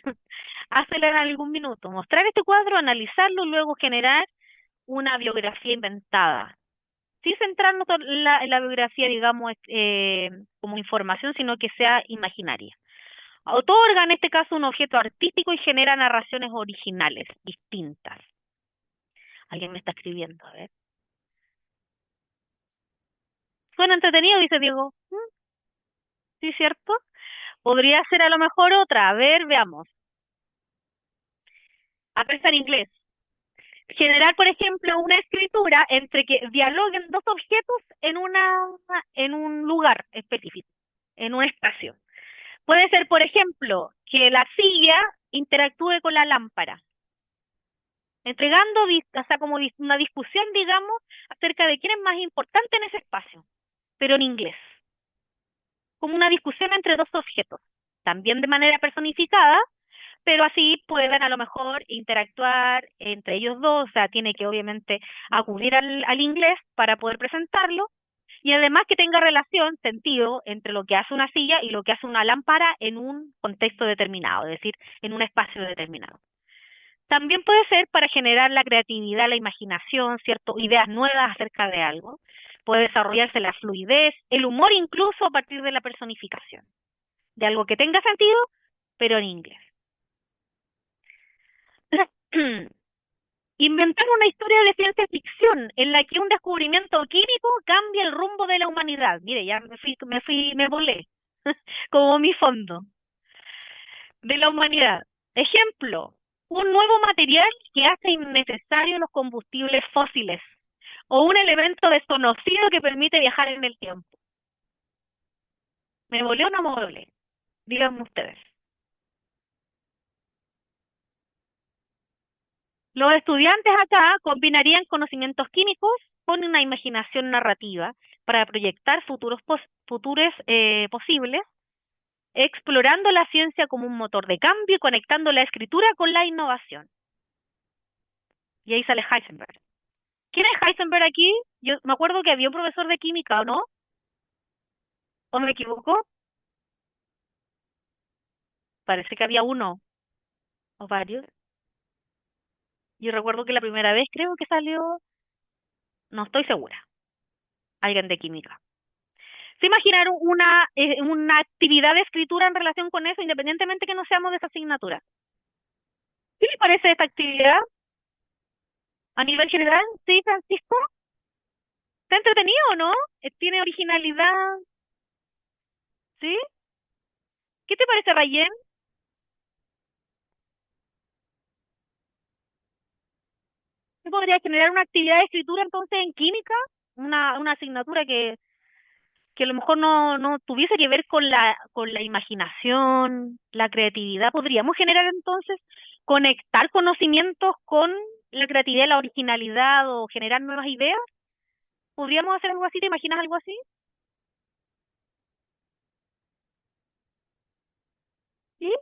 Speaker 1: hacerla en algún minuto, mostrar este cuadro, analizarlo y luego generar una biografía inventada. Sin centrarnos en la biografía, digamos, como información, sino que sea imaginaria. Otorga, en este caso, un objeto artístico y genera narraciones originales, distintas. Alguien me está escribiendo, a ver. Suena entretenido, dice Diego. Sí, ¿cierto? Podría ser a lo mejor otra. A ver, veamos. Acá está en inglés. Generar, por ejemplo, una escritura entre que dialoguen dos objetos en un lugar específico, en un espacio. Puede ser, por ejemplo, que la silla interactúe con la lámpara, entregando, o sea, como una discusión, digamos, acerca de quién es más importante en ese espacio, pero en inglés. Como una discusión entre dos objetos, también de manera personificada, pero así pueden a lo mejor interactuar entre ellos dos, o sea, tiene que obviamente acudir al inglés para poder presentarlo, y además que tenga relación, sentido, entre lo que hace una silla y lo que hace una lámpara en un contexto determinado, es decir, en un espacio determinado. También puede ser para generar la creatividad, la imaginación, ¿cierto? Ideas nuevas acerca de algo. Puede desarrollarse la fluidez, el humor incluso a partir de la personificación, de algo que tenga sentido, pero en inglés. Inventar una historia de ciencia ficción en la que un descubrimiento químico cambia el rumbo de la humanidad. Mire, ya me volé. como mi fondo de la humanidad. Ejemplo, un nuevo material que hace innecesarios los combustibles fósiles o un elemento desconocido que permite viajar en el tiempo. ¿Me volé o no me volé? Díganme ustedes. Los estudiantes acá combinarían conocimientos químicos con una imaginación narrativa para proyectar futuros posibles, explorando la ciencia como un motor de cambio y conectando la escritura con la innovación. Y ahí sale Heisenberg. ¿Quién es Heisenberg aquí? Yo me acuerdo que había un profesor de química, ¿o no? ¿O me equivoco? Parece que había uno o varios. Yo recuerdo que la primera vez creo que salió, no estoy segura, alguien de química. ¿Se imaginaron una actividad de escritura en relación con eso, independientemente que no seamos de esa asignatura? ¿Qué les parece esta actividad a nivel general? ¿Sí, Francisco? ¿Está entretenido o no? ¿Tiene originalidad? ¿Sí? ¿Qué te parece, Rayen? ¿Se podría generar una actividad de escritura entonces en química? Una asignatura que a lo mejor no tuviese que ver con la imaginación, la creatividad. ¿Podríamos generar entonces, conectar conocimientos con la creatividad, la originalidad o generar nuevas ideas? ¿Podríamos hacer algo así? ¿Te imaginas algo así? ¿Sí?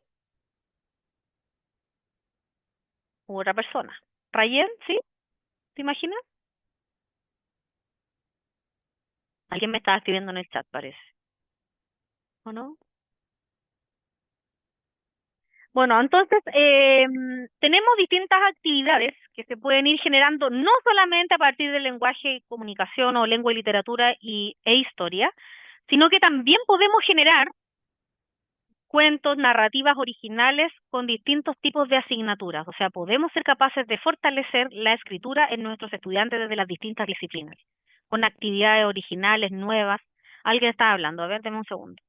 Speaker 1: ¿U otra persona? ¿Rayen? ¿Sí? ¿Te imaginas? Alguien me estaba escribiendo en el chat, parece. ¿O no? Bueno, entonces tenemos distintas actividades que se pueden ir generando no solamente a partir del lenguaje, comunicación o lengua y literatura e historia, sino que también podemos generar cuentos, narrativas originales con distintos tipos de asignaturas. O sea, podemos ser capaces de fortalecer la escritura en nuestros estudiantes desde las distintas disciplinas, con actividades originales, nuevas. Alguien está hablando, a ver, deme un segundo.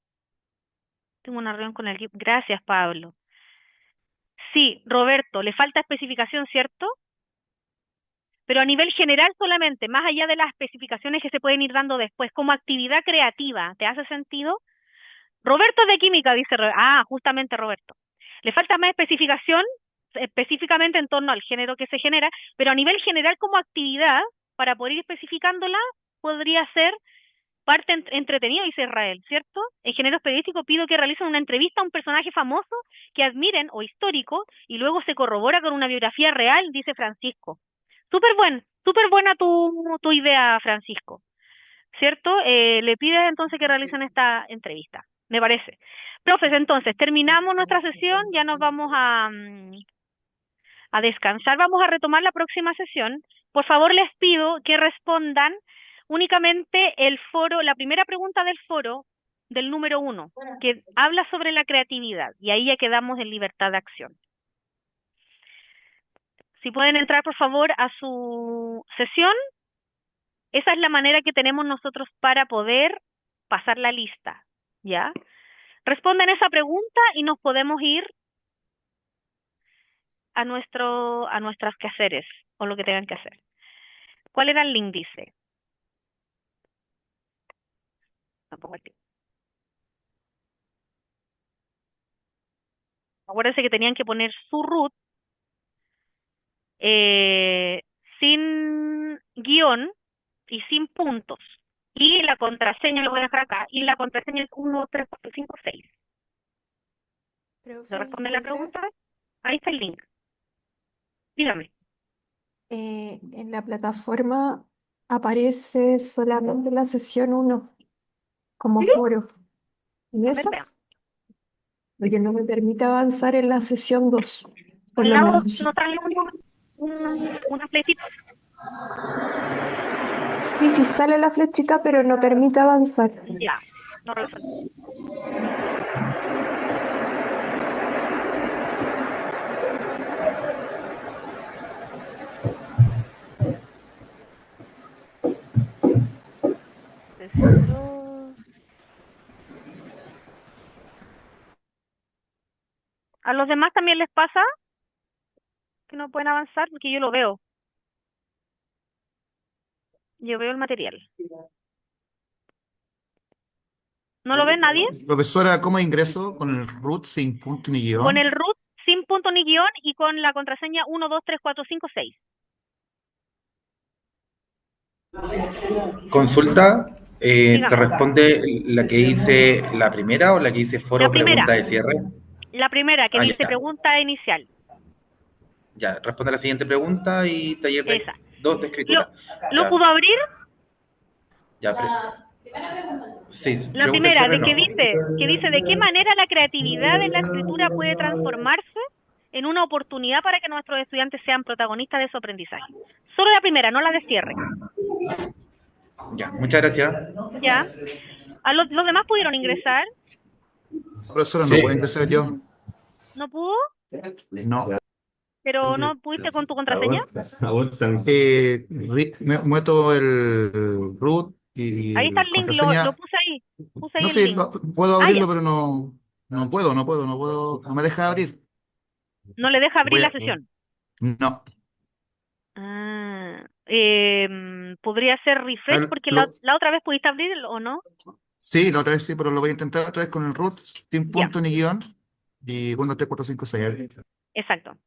Speaker 1: Tengo una reunión con el equipo. Gracias, Pablo. Sí, Roberto, le falta especificación, ¿cierto? Pero a nivel general solamente, más allá de las especificaciones que se pueden ir dando después, como actividad creativa, ¿te hace sentido? Roberto es de química, dice. Justamente Roberto. Le falta más especificación, específicamente en torno al género que se genera, pero a nivel general como actividad, para poder ir especificándola, podría ser parte entretenida, dice Israel, ¿cierto? En géneros periodísticos pido que realicen una entrevista a un personaje famoso que admiren o histórico y luego se corrobora con una biografía real, dice Francisco. Súper buena tu idea, Francisco, ¿cierto? Le pides entonces que realicen esta entrevista, me parece. Profes, entonces, terminamos nuestra sesión, ya nos vamos a descansar, vamos a retomar la próxima sesión. Por favor, les pido que respondan únicamente el foro, la primera pregunta del foro del número 1, que habla sobre la creatividad, y ahí ya quedamos en libertad de acción. Si pueden entrar, por favor, a su sesión, esa es la manera que tenemos nosotros para poder pasar la lista, ¿ya? Respondan esa pregunta y nos podemos ir a nuestros quehaceres o lo que tengan que hacer. ¿Cuál era el índice? Tampoco el tiempo. Acuérdense que tenían que poner su root sin guión y sin puntos. Y la contraseña lo voy a dejar acá. Y la contraseña es 1, 2, 3, 4, 5, 6. ¿Se responde la pregunta? Ahí está el link. Dígame.
Speaker 15: En la plataforma aparece solamente la sesión 1 como
Speaker 1: ¿Sí?
Speaker 15: foro. ¿En
Speaker 1: A ver,
Speaker 15: esa?
Speaker 1: veamos.
Speaker 15: Porque no me permite avanzar en la sesión 2. Por
Speaker 1: Al
Speaker 15: lo
Speaker 1: lado
Speaker 15: menos.
Speaker 1: no sale una flechita.
Speaker 15: Y si sale la flechita, pero no permite avanzar.
Speaker 1: Ya, no resuelve. Sesión 2. ¿A los demás también les pasa que no pueden avanzar? Porque yo lo veo. Yo veo el material. ¿No lo ve nadie?
Speaker 16: Profesora, ¿cómo ingreso? ¿Con el root sin punto ni
Speaker 1: Con
Speaker 16: guión?
Speaker 1: el root sin punto ni guión y con la contraseña 123456.
Speaker 17: Consulta, ¿se
Speaker 1: Dígame.
Speaker 17: responde la que hice la primera o la que hice
Speaker 1: La
Speaker 17: foro
Speaker 1: primera.
Speaker 17: pregunta de cierre?
Speaker 1: La primera, que
Speaker 17: Ah,
Speaker 1: dice
Speaker 17: ya.
Speaker 1: pregunta inicial.
Speaker 17: Ya, responde a la siguiente pregunta y taller de
Speaker 1: Esa.
Speaker 17: 2 de escritura.
Speaker 1: ¿Lo
Speaker 17: Ya,
Speaker 1: pudo abrir?
Speaker 17: ya, sí,
Speaker 1: La
Speaker 17: pregunta de
Speaker 1: primera,
Speaker 17: cierre
Speaker 1: de
Speaker 17: no.
Speaker 1: que dice de qué manera la creatividad en la escritura puede transformarse en una oportunidad para que nuestros estudiantes sean protagonistas de su aprendizaje. Solo la primera, no la de cierre.
Speaker 17: Ya, muchas gracias.
Speaker 1: ¿Ya? ¿A los demás pudieron ingresar?
Speaker 16: Profesora, no puedo ingresar yo.
Speaker 1: ¿No pudo?
Speaker 16: No.
Speaker 1: ¿Pero no pudiste con tu contraseña?
Speaker 16: Meto el root y
Speaker 1: Ahí está el link,
Speaker 16: contraseña.
Speaker 1: lo puse ahí. Puse ahí
Speaker 16: No
Speaker 1: el
Speaker 16: sé,
Speaker 1: link.
Speaker 16: puedo
Speaker 1: Ah,
Speaker 16: abrirlo,
Speaker 1: ya.
Speaker 16: pero no puedo, no me deja abrir.
Speaker 1: No le deja abrir
Speaker 16: Voy
Speaker 1: la
Speaker 16: a,
Speaker 1: sesión.
Speaker 16: no.
Speaker 1: Ah, podría ser refresh porque
Speaker 16: Lo-
Speaker 1: la otra vez pudiste abrir o no.
Speaker 16: sí, la otra vez sí, pero lo voy a intentar otra vez con el root sin
Speaker 1: Ya,
Speaker 16: punto ni guión y 1, 2, 3, 4, 5, 6.
Speaker 1: exacto.